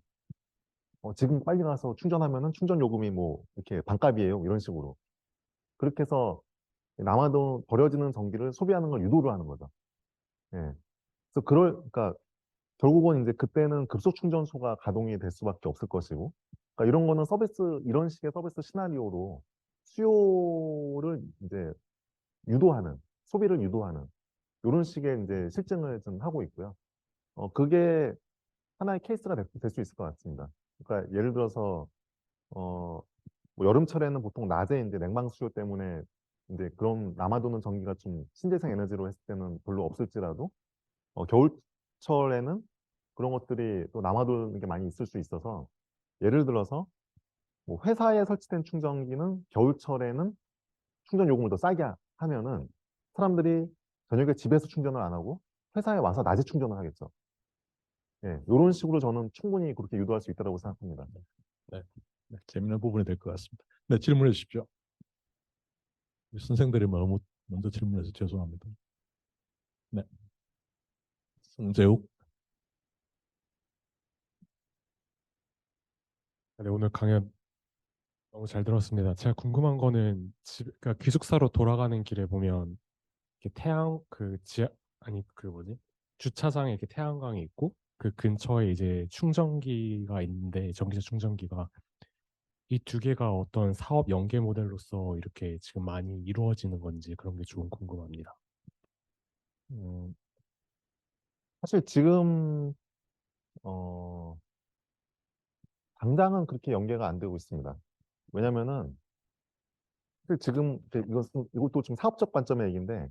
지금 빨리 가서 충전하면은 충전 요금이 뭐 이렇게 반값이에요. 이런 식으로. 그렇게 해서 남아도 버려지는 전기를 소비하는 걸 유도를 하는 거죠. 예. 그래서 그러니까 결국은 이제 그때는 급속 충전소가 가동이 될 수밖에 없을 것이고, 그러니까 이런 거는 이런 식의 서비스 시나리오로 수요를 이제 소비를 유도하는 이런 식의 이제 실증을 좀 하고 있고요. 그게 하나의 케이스가 될 수 있을 것 같습니다. 그러니까 예를 들어서 뭐 여름철에는 보통 낮에 이제 냉방 수요 때문에 이제 그런 남아도는 전기가 좀 신재생 에너지로 했을 때는 별로 없을지라도 겨울철에는 그런 것들이 또 남아도는 게 많이 있을 수 있어서 예를 들어서 뭐 회사에 설치된 충전기는 겨울철에는 충전 요금을 더 싸게 하면은 사람들이 저녁에 집에서 충전을 안 하고 회사에 와서 낮에 충전을 하겠죠. 예, 이런 식으로 저는 충분히 그렇게 유도할 수 있다고 생각합니다. 네, 재미있는 부분이 될 것 같습니다. 네, 질문해 주십시오. 우리 선생들이 너무 먼저 질문해서 죄송합니다. 네, 손재욱. 네, 오늘 강연 너무 잘 들었습니다. 제가 궁금한 거는 그러니까 기숙사로 돌아가는 길에 보면 이렇게 아니 그 뭐지? 주차장에 이렇게 태양광이 있고 그 근처에 이제 충전기가 있는데 전기차 충전기가 이 두 개가 어떤 사업 연계 모델로서 이렇게 지금 많이 이루어지는 건지 그런 게 좀 궁금합니다. 음, 사실 지금 어, 당장은 그렇게 연계가 안 되고 있습니다. 왜냐면은 사실 지금 이것도 좀 사업적 관점의 얘기인데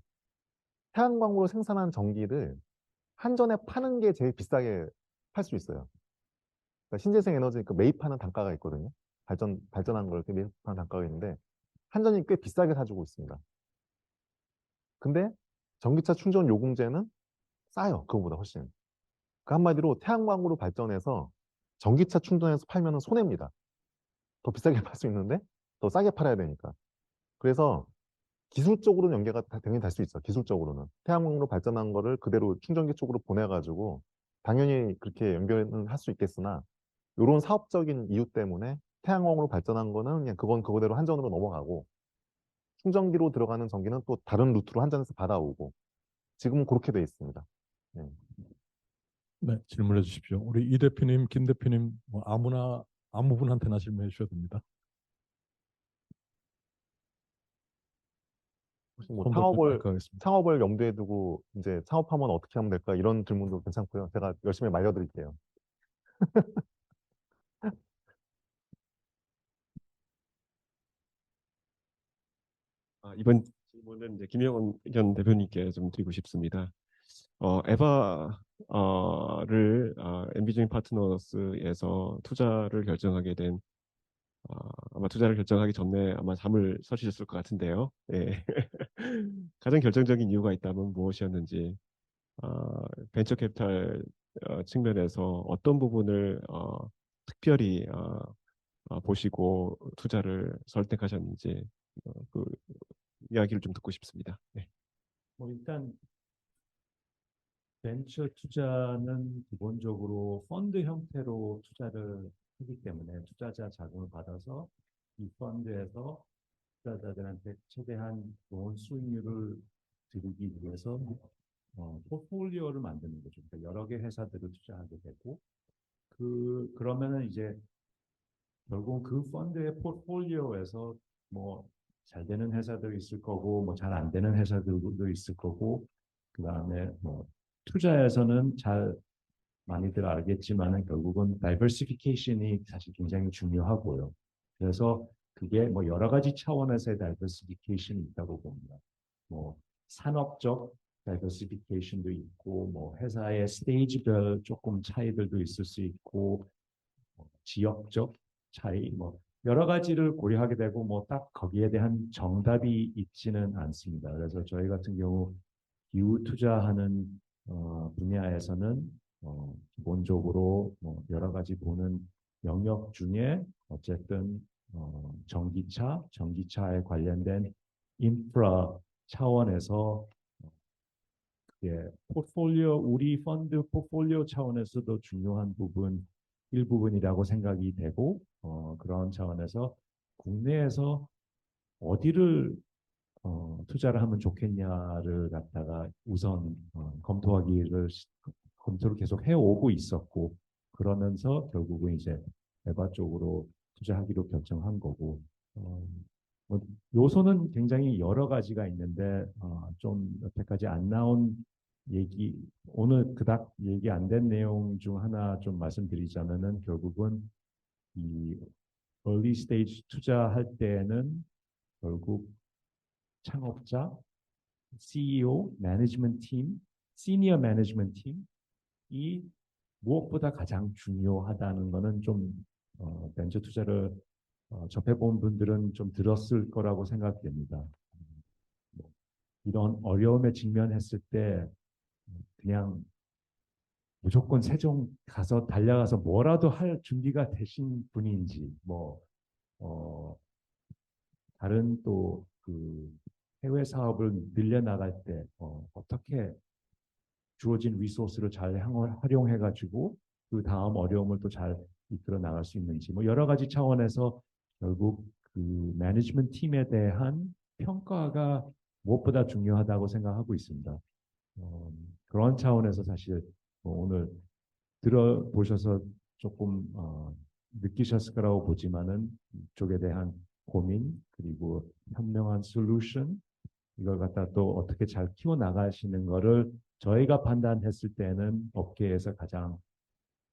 태양광으로 생산한 전기를 한전에 파는 게 제일 비싸게 팔 수 있어요. 그러니까 신재생 에너지 그 매입하는 단가가 있거든요. 발전한 걸 이렇게 매입하는 단가가 있는데 한전이 꽤 비싸게 사주고 있습니다. 근데 전기차 충전 요금제는 싸요. 그거보다 훨씬. 그 한마디로 태양광으로 발전해서 전기차 충전해서 팔면은 손해입니다. 더 비싸게 팔 수 있는데 더 싸게 팔아야 되니까. 그래서 기술적으로는 연계가 당연히 될 수 있어. 기술적으로는. 태양광으로 발전한 거를 그대로 충전기 쪽으로 보내가지고 당연히 그렇게 연결은 할 수 있겠으나 이런 사업적인 이유 때문에 태양광으로 발전한 거는 그냥 그건 그거대로 한전으로 넘어가고 충전기로 들어가는 전기는 또 다른 루트로 한전에서 받아오고 지금은 그렇게 돼 있습니다. 네. 네, 질문해 주십시오. 우리 이 대표님, 김 대표님, 뭐 아무 분한테나 질문해 주셔도 됩니다. 혹시 뭐 손 들고 마이크 하겠습니다. 창업을 염두에 두고 이제 창업하면 어떻게 하면 될까 이런 질문도 괜찮고요. 제가 열심히 말려드릴게요. 이번 질문은 이제 김영원 현 대표님께 좀 드리고 싶습니다. 에바를 엔비전 파트너스에서 투자를 결정하게 된 아마 투자를 결정하기 전에 아마 잠을 설치셨을 것 같은데요. 예. 가장 결정적인 이유가 있다면 무엇이었는지 벤처 캐피탈 측면에서 어떤 부분을 특별히 보시고 투자를 선택하셨는지 그 이야기를 좀 듣고 싶습니다. 네. 뭐 일단 벤처 투자는 기본적으로 펀드 형태로 투자를 하기 때문에 투자자 자금을 받아서 이 펀드에서 투자자들한테 최대한 좋은 수익률을 드리기 위해서 포트폴리오를 만드는 거죠. 그러니까 여러 개 회사들을 투자하게 되고 그러면은 이제 결국 그 펀드의 포트폴리오에서 뭐 잘 되는 회사도 있을 거고 뭐 잘 안 되는 회사들도 있을 거고 그다음에 뭐 투자에서는 잘 많이들 알겠지만은 결국은 다이버시피케이션이 사실 굉장히 중요하고요. 그래서 그게 뭐 여러 가지 차원에서의 다이버시피케이션이 있다고 봅니다. 뭐 산업적 다이버시피케이션도 있고 뭐 회사의 스테이지별 조금 차이들도 있을 수 있고 지역적 차이, 뭐 여러 가지를 고려하게 되고 뭐 딱 거기에 대한 정답이 있지는 않습니다. 그래서 저희 같은 경우 기후 투자하는 분야에서는 기본적으로 뭐 여러 가지 보는 영역 중에 어쨌든 전기차에 관련된 인프라 차원에서 우리 펀드 포트폴리오 차원에서도 중요한 일부분이라고 생각이 되고 그런 차원에서 국내에서 어디를 투자를 하면 좋겠냐를 갖다가 우선 검토를 계속 해오고 있었고 그러면서 결국은 이제 에바 쪽으로 투자하기로 결정한 거고 뭐 요소는 굉장히 여러 가지가 있는데 좀 여태까지 안 나온 오늘 그닥 얘기 안 된 내용 중 하나 좀 말씀드리자면은 결국은 이 early stage 투자할 때에는 결국 창업자, CEO, 매니지먼트 팀, 시니어 매니지먼트 팀이 무엇보다 가장 중요하다는 거는 좀 벤처 투자를 접해본 분들은 좀 들었을 거라고 생각됩니다. 뭐 이런 어려움에 직면했을 때 그냥 무조건 세종 가서 달려가서 뭐라도 할 준비가 되신 분인지 어, 다른 또 그 해외 사업을 늘려나갈 때 어떻게 주어진 리소스를 잘 활용해 가지고 그 다음 어려움을 또 잘 이끌어 나갈 수 있는지 뭐 여러 가지 차원에서 결국 그 매니지먼트 팀에 대한 평가가 무엇보다 중요하다고 생각하고 있습니다. 그런 차원에서 사실 뭐 오늘 들어보셔서 조금 느끼셨을 거라고 보지만은 이쪽에 대한 고민 그리고 현명한 솔루션 이걸 갖다 또 어떻게 잘 키워 나가시는 거를 저희가 판단했을 때는 업계에서 가장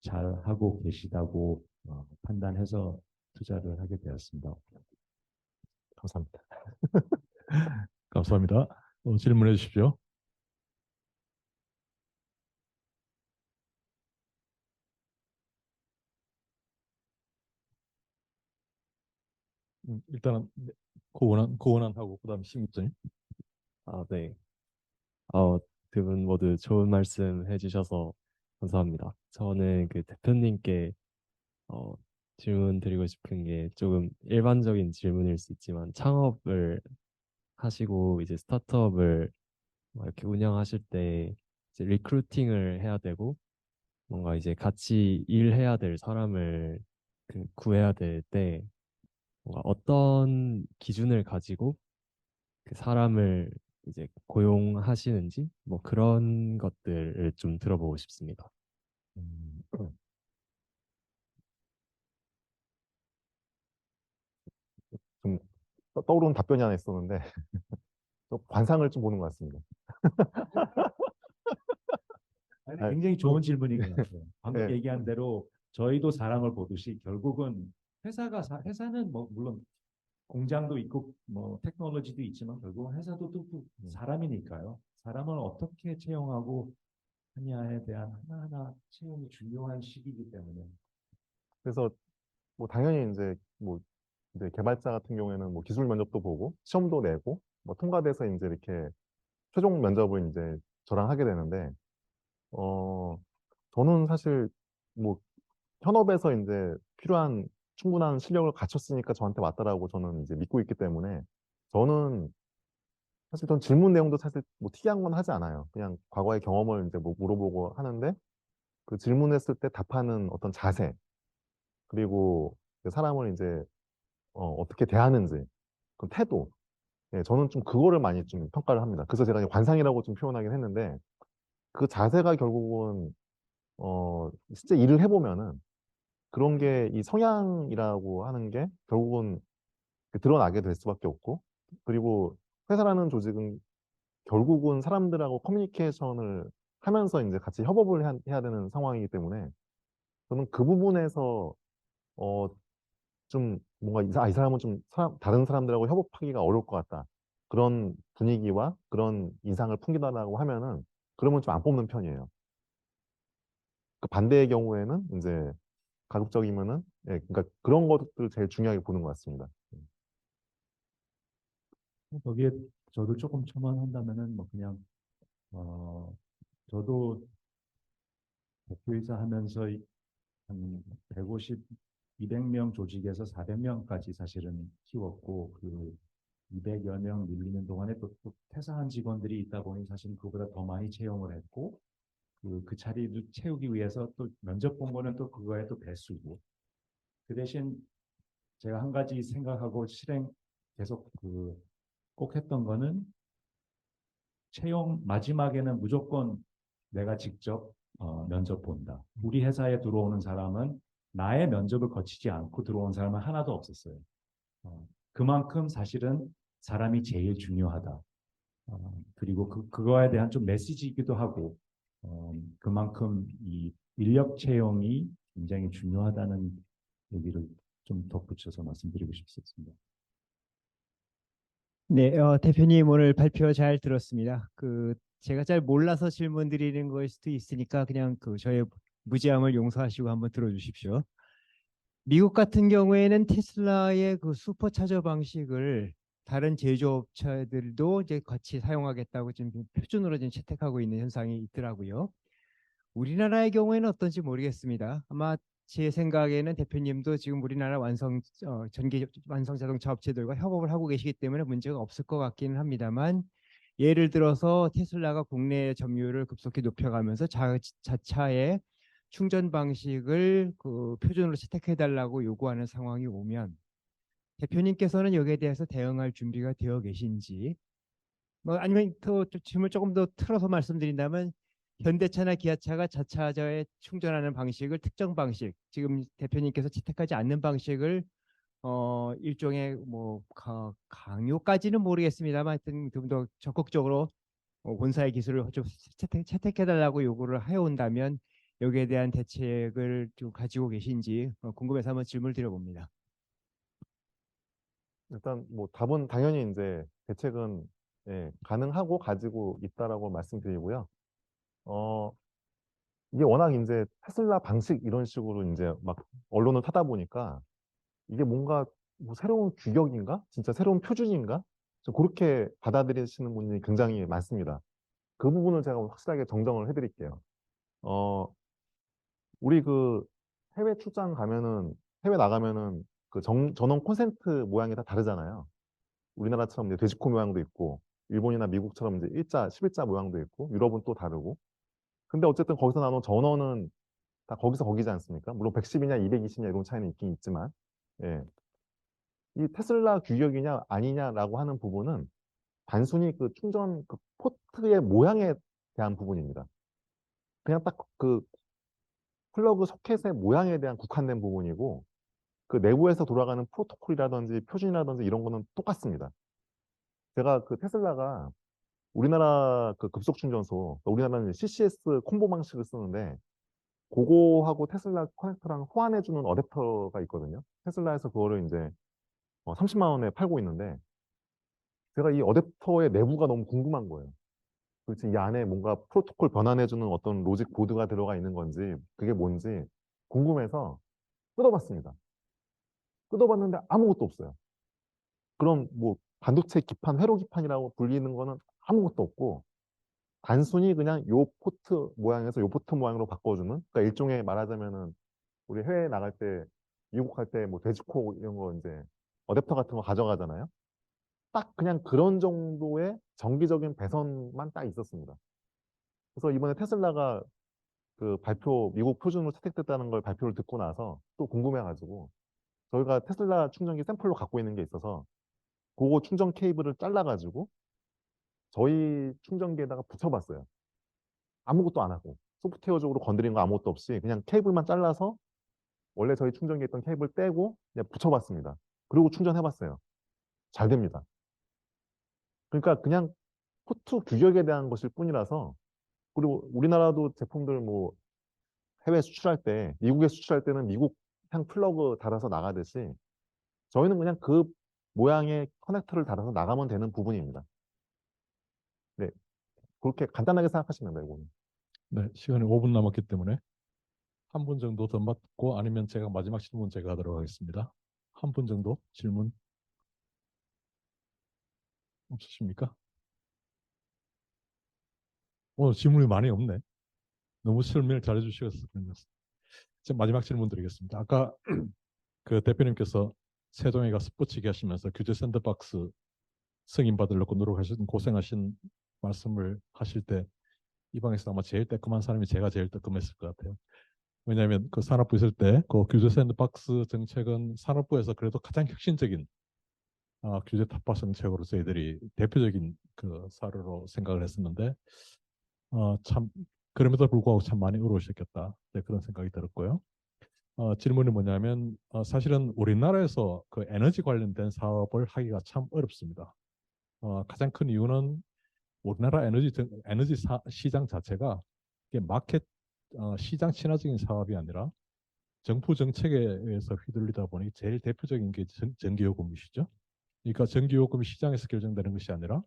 잘 하고 계시다고 판단해서 투자를 하게 되었습니다. 감사합니다. 감사합니다. 질문해 주십시오. 일단은 고은환하고 그다음 심입자님. 아, 네. 두 분 모두 좋은 말씀 해주셔서 감사합니다. 저는 그 대표님께 어, 질문 드리고 싶은 게 조금 일반적인 질문일 수 있지만 창업을 하시고 이제 스타트업을 막 이렇게 운영하실 때 이제 리크루팅을 해야 되고 뭔가 이제 같이 일해야 될 사람을 그 구해야 될 때 뭔가 어떤 기준을 가지고 그 사람을 이제 고용하시는지 뭐 그런 것들을 좀 들어보고 싶습니다. 좀 떠오르는 답변이 하나 있었는데 또 관상을 좀 보는 것 같습니다. 아니, 굉장히 좋은 질문인 것 같아요. 방금 네. 얘기한 대로 저희도 사람을 보듯이 결국은 회사는 뭐 물론 공장도 있고 뭐 테크놀로지도 있지만 결국은 회사도 또 사람이니까요. 사람을 어떻게 채용하고 하냐에 대한 하나하나 채용이 중요한 시기이기 때문에 그래서 뭐 당연히 이제 개발자 같은 경우에는 뭐 기술 면접도 보고 시험도 내고 뭐 통과돼서 이제 이렇게 최종 면접을 이제 저랑 하게 되는데 저는 사실 뭐 현업에서 이제 필요한 충분한 실력을 갖췄으니까 저한테 왔다라고 저는 이제 믿고 있기 때문에 저는 사실 전 질문 내용도 사실 뭐 특이한 건 하지 않아요. 그냥 과거의 경험을 이제 뭐 물어보고 하는데 그 질문했을 때 답하는 어떤 자세 그리고 그 사람을 이제 어떻게 대하는지 그 태도 저는 좀 그거를 많이 좀 평가를 합니다. 그래서 제가 이제 관상이라고 좀 표현하긴 했는데 그 자세가 결국은 실제 일을 해보면은 그런 게 이 성향이라고 하는 게 결국은 드러나게 될 수밖에 없고 그리고 회사라는 조직은 결국은 사람들하고 커뮤니케이션을 하면서 이제 같이 협업을 해야 되는 상황이기 때문에 저는 그 부분에서 어, 좀 뭔가 이 사람은 좀 다른 사람들하고 협업하기가 어려울 것 같다. 그런 분위기와 그런 인상을 풍기다라고 하면은 그러면 좀 안 뽑는 편이에요. 그 반대의 경우에는 이제 가급적이면은 그러니까 그런 것들 제일 중요하게 보는 것 같습니다. 거기에 저도 조금 첨언한다면은 뭐 그냥 저도 대표이사 하면서 한 150, 200명 조직에서 400명까지 사실은 키웠고 그 200여 명 밀리는 동안에 또 퇴사한 직원들이 있다 보니 사실 그보다 더 많이 채용을 했고 그 자리를 채우기 위해서 또 면접 본 거는 또 그거에 또 배수고 그 대신 제가 한 가지 생각하고 실행 계속 꼭 했던 거는 채용 마지막에는 무조건 내가 직접 면접 본다. 우리 회사에 들어오는 사람은 나의 면접을 거치지 않고 들어온 사람은 하나도 없었어요. 그만큼 사실은 사람이 제일 중요하다. 그리고 그거에 대한 좀 메시지이기도 하고 그만큼 이 인력 채용이 굉장히 중요하다는 얘기를 좀 덧붙여서 말씀드리고 싶습니다. 네, 대표님 오늘 발표 잘 들었습니다. 제가 잘 몰라서 질문 드리는 거일 수도 있으니까 그냥 저의 무지함을 용서하시고 한번 들어주십시오. 미국 같은 경우에는 테슬라의 그 슈퍼차저 방식을 다른 제조업체들도 이제 같이 사용하겠다고 지금 표준으로 지금 채택하고 있는 현상이 있더라고요. 우리나라의 경우에는 어떤지 모르겠습니다. 아마 제 생각에는 대표님도 지금 우리나라 전기 완성 자동차 업체들과 협업을 하고 계시기 때문에 문제가 없을 것 같기는 합니다만, 예를 들어서 테슬라가 국내 점유율을 급속히 높여가면서 자차의 충전 방식을 그 표준으로 채택해 달라고 요구하는 상황이 오면 대표님께서는 여기에 대해서 대응할 준비가 되어 계신지, 뭐 아니면 더 질문 조금 더 틀어서 말씀드린다면, 현대차나 기아차가 자차저에 충전하는 방식을 특정 방식, 지금 대표님께서 채택하지 않는 방식을 일종의 뭐 강요까지는 모르겠습니다만 하여튼 좀 더 적극적으로 본사의 기술을 좀 채택해달라고 요구를 해온다면 여기에 대한 대책을 좀 가지고 계신지 궁금해서 한번 질문을 드려봅니다. 일단 뭐 답은 당연히 이제 대책은 예, 가능하고 가지고 있다라고 말씀드리고요. 이게 워낙 이제 테슬라 방식 이런 식으로 이제 막 언론을 타다 보니까 이게 뭔가 뭐 새로운 규격인가? 진짜 새로운 표준인가? 좀 그렇게 받아들이시는 분이 굉장히 많습니다. 그 부분을 제가 확실하게 정정을 해드릴게요. 우리 그 해외 출장 가면은 해외 나가면은 그 전원 콘센트 모양이 다 다르잖아요. 우리나라처럼 이제 돼지코 모양도 있고 일본이나 미국처럼 이제 일자, 11자 모양도 있고 유럽은 또 다르고. 근데 어쨌든 거기서 나온 전원은 다 거기서 거기지 않습니까? 물론 110이냐 220이냐 이런 차이는 있긴 있지만 예. 이 테슬라 규격이냐 아니냐라고 하는 부분은 단순히 그 충전 그 포트의 모양에 대한 부분입니다. 그냥 딱 그 플러그 소켓의 모양에 대한 국한된 부분이고 그 내부에서 돌아가는 프로토콜이라든지 표준이라든지 이런 거는 똑같습니다. 제가 그 테슬라가 우리나라 그 급속 충전소, 우리나라는 CCS 콤보 방식을 쓰는데 그거하고 테슬라 커넥터랑 호환해주는 어댑터가 있거든요. 테슬라에서 그거를 이제 30만 원에 팔고 있는데 제가 이 어댑터의 내부가 너무 궁금한 거예요. 도대체 이 안에 뭔가 프로토콜 변환해주는 어떤 로직 보드가 들어가 있는 건지 그게 뭔지 궁금해서 뜯어봤습니다. 뜯어봤는데 아무것도 없어요. 그럼 뭐 반도체 기판, 회로 기판이라고 불리는 거는 아무것도 없고 단순히 그냥 요 포트 모양에서 요 포트 모양으로 바꿔주는, 그러니까 일종의 말하자면은 우리 해외 나갈 때 미국 갈 때 뭐 돼지코 이런 거 이제 어댑터 같은 거 가져가잖아요. 딱 그냥 그런 정도의 정기적인 배선만 딱 있었습니다. 그래서 이번에 테슬라가 그 발표 미국 표준으로 채택됐다는 걸 발표를 듣고 나서 또 궁금해가지고 저희가 테슬라 충전기 샘플로 갖고 있는 게 있어서 그거 충전 케이블을 잘라가지고 저희 충전기에다가 붙여봤어요. 아무것도 안 하고 소프트웨어적으로 건드린 거 아무것도 없이 그냥 케이블만 잘라서 원래 저희 충전기에 있던 케이블 떼고 그냥 붙여봤습니다. 그리고 충전해봤어요. 잘 됩니다. 그러니까 그냥 포트 규격에 대한 것일 뿐이라서, 그리고 우리나라도 제품들 뭐 해외 수출할 때 미국에 수출할 때는 미국향 플러그 달아서 나가듯이 저희는 그냥 그 모양의 커넥터를 달아서 나가면 되는 부분입니다. 네, 그렇게 간단하게 생각하시면 돼요, 이거는. 네, 시간이 5분 남았기 때문에 한 분 정도 더 받고 아니면 제가 마지막 질문 제가 하도록 하겠습니다. 한 분 정도 질문 없으십니까? 오늘 질문이 많이 없네. 너무 설명을 잘해 주셔서 그런 것 같습니다. 제 마지막 질문 드리겠습니다. 아까 그 대표님께서 세종에가 스포츠기 하시면서 규제 샌드박스 승인 받으려고 노력하신 고생하신 말씀을 하실 때 이 방에서 아마 제일 따끔한 사람이 제가 제일 따끔했을 것 같아요. 왜냐하면 그 산업부 있을 때 그 규제 샌드박스 정책은 산업부에서 그래도 가장 혁신적인 규제 타파 정책으로 저희들이 대표적인 그 사례로 생각을 했었는데 참 그럼에도 불구하고 참 많이 어려우셨겠다, 네, 그런 생각이 들었고요. 질문이 뭐냐면 사실은 우리나라에서 그 에너지 관련된 사업을 하기가 참 어렵습니다. 가장 큰 이유는 우리나라 에너지 시장 자체가 이게 마켓 시장 친화적인 사업이 아니라 정부 정책에 의해서 휘둘리다 보니 제일 대표적인 게 전기요금이시죠. 그러니까 전기요금이 시장에서 결정되는 것이 아니라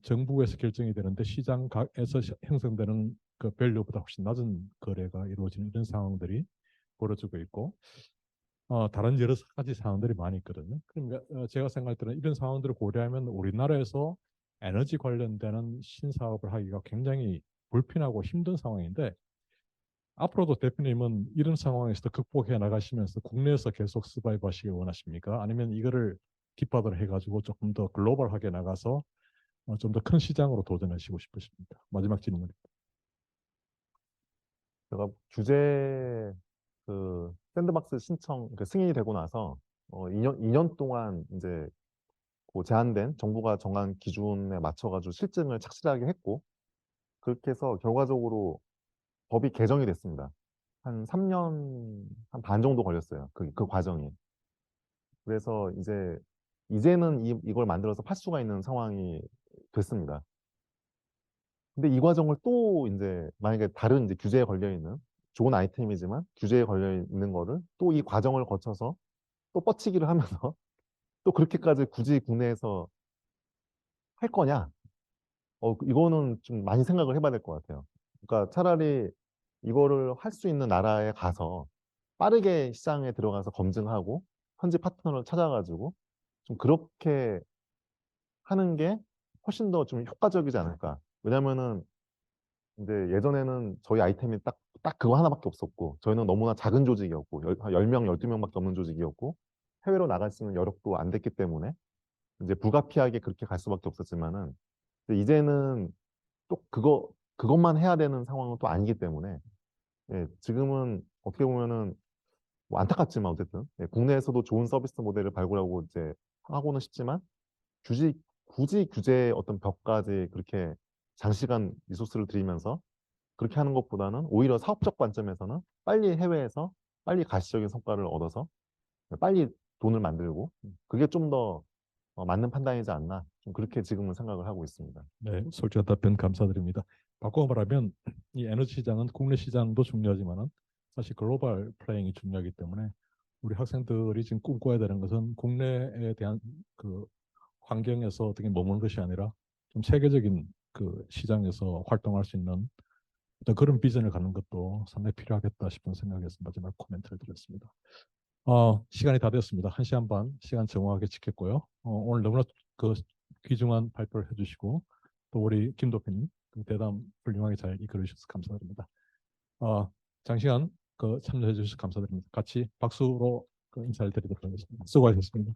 정부에서 결정이 되는데 시장에서 형성되는 그 밸류보다 훨씬 낮은 거래가 이루어지는 이런 상황들이 벌어지고 있고, 다른 여러 가지 상황들이 많이 있거든요. 그러니까 제가 생각할 때는 이런 상황들을 고려하면 우리나라에서 에너지 관련되는 신사업을 하기가 굉장히 불편하고 힘든 상황인데 앞으로도 대표님은 이런 상황에서 극복해 나가시면서 국내에서 계속 서바이브 하시길 원하십니까? 아니면 이거를 깃발을 해가지고 조금 더 글로벌하게 나가서 좀 더 큰 시장으로 도전하시고 싶으십니까? 마지막 질문입니다. 제가 규제 그 샌드박스 신청 그 승인이 되고 나서 2년 동안 이제 그 제한된 정부가 정한 기준에 맞춰가지고 실증을 착실하게 했고 그렇게 해서 결과적으로 법이 개정이 됐습니다. 한 3년 한 반 정도 걸렸어요. 그 과정이. 그래서 이제는 이걸 만들어서 팔 수가 있는 상황이 됐습니다. 근데 이 과정을 또 이제 만약에 다른 이제 규제에 걸려 있는 좋은 아이템이지만 규제에 걸려 있는 거를 또 이 과정을 거쳐서 또 뻗치기를 하면서 또 그렇게까지 굳이 국내에서 할 거냐? 이거는 좀 많이 생각을 해봐야 될 것 같아요. 그러니까 차라리 이거를 할 수 있는 나라에 가서 빠르게 시장에 들어가서 검증하고 현지 파트너를 찾아가지고 좀 그렇게 하는 게 훨씬 더 좀 효과적이지 않을까. 왜냐면은 이제 예전에는 저희 아이템이 딱 그거 하나밖에 없었고 저희는 너무나 작은 조직이었고 10명, 12명밖에 없는 조직이었고 해외로 나갈 수 있는 여력도 안 됐기 때문에 이제 불가피하게 그렇게 갈 수밖에 없었지만은 이제는 또 그것만 해야 되는 상황은 또 아니기 때문에 예, 지금은 어떻게 보면은 뭐 안타깝지만 어쨌든 국내에서도 좋은 서비스 모델을 발굴하고 이제 하고는 싶지만 굳이 규제의 어떤 벽까지 그렇게 장시간 리소스를 들이면서 그렇게 하는 것보다는 오히려 사업적 관점에서는 빨리 해외에서 빨리 가시적인 성과를 얻어서 빨리 돈을 만들고 그게 좀 더 맞는 판단이지 않나 좀 그렇게 지금은 생각을 하고 있습니다. 네, 솔직한 답변 감사드립니다. 바꿔 말하면 이 에너지 시장은 국내 시장도 중요하지만은 사실 글로벌 플레잉이 중요하기 때문에 우리 학생들이 지금 꿈꿔야 되는 것은 국내에 대한 그 환경에서 어떻게 머무는 것이 아니라 좀 세계적인 그 시장에서 활동할 수 있는 어떤 그런 비전을 갖는 것도 상당히 필요하겠다 싶은 생각에서 마지막 코멘트를 드렸습니다. 시간이 다 되었습니다. 1시간 반 시간 정확하게 지켰고요. 오늘 너무나 그 귀중한 발표를 해주시고 또 우리 김 대표님 그 대담 훌륭하게 잘 이끌어 주셔서 감사드립니다. 장시간 그 참여해 주셔서 감사드립니다. 같이 박수로 그 인사를 드리도록 하겠습니다. 수고하셨습니다.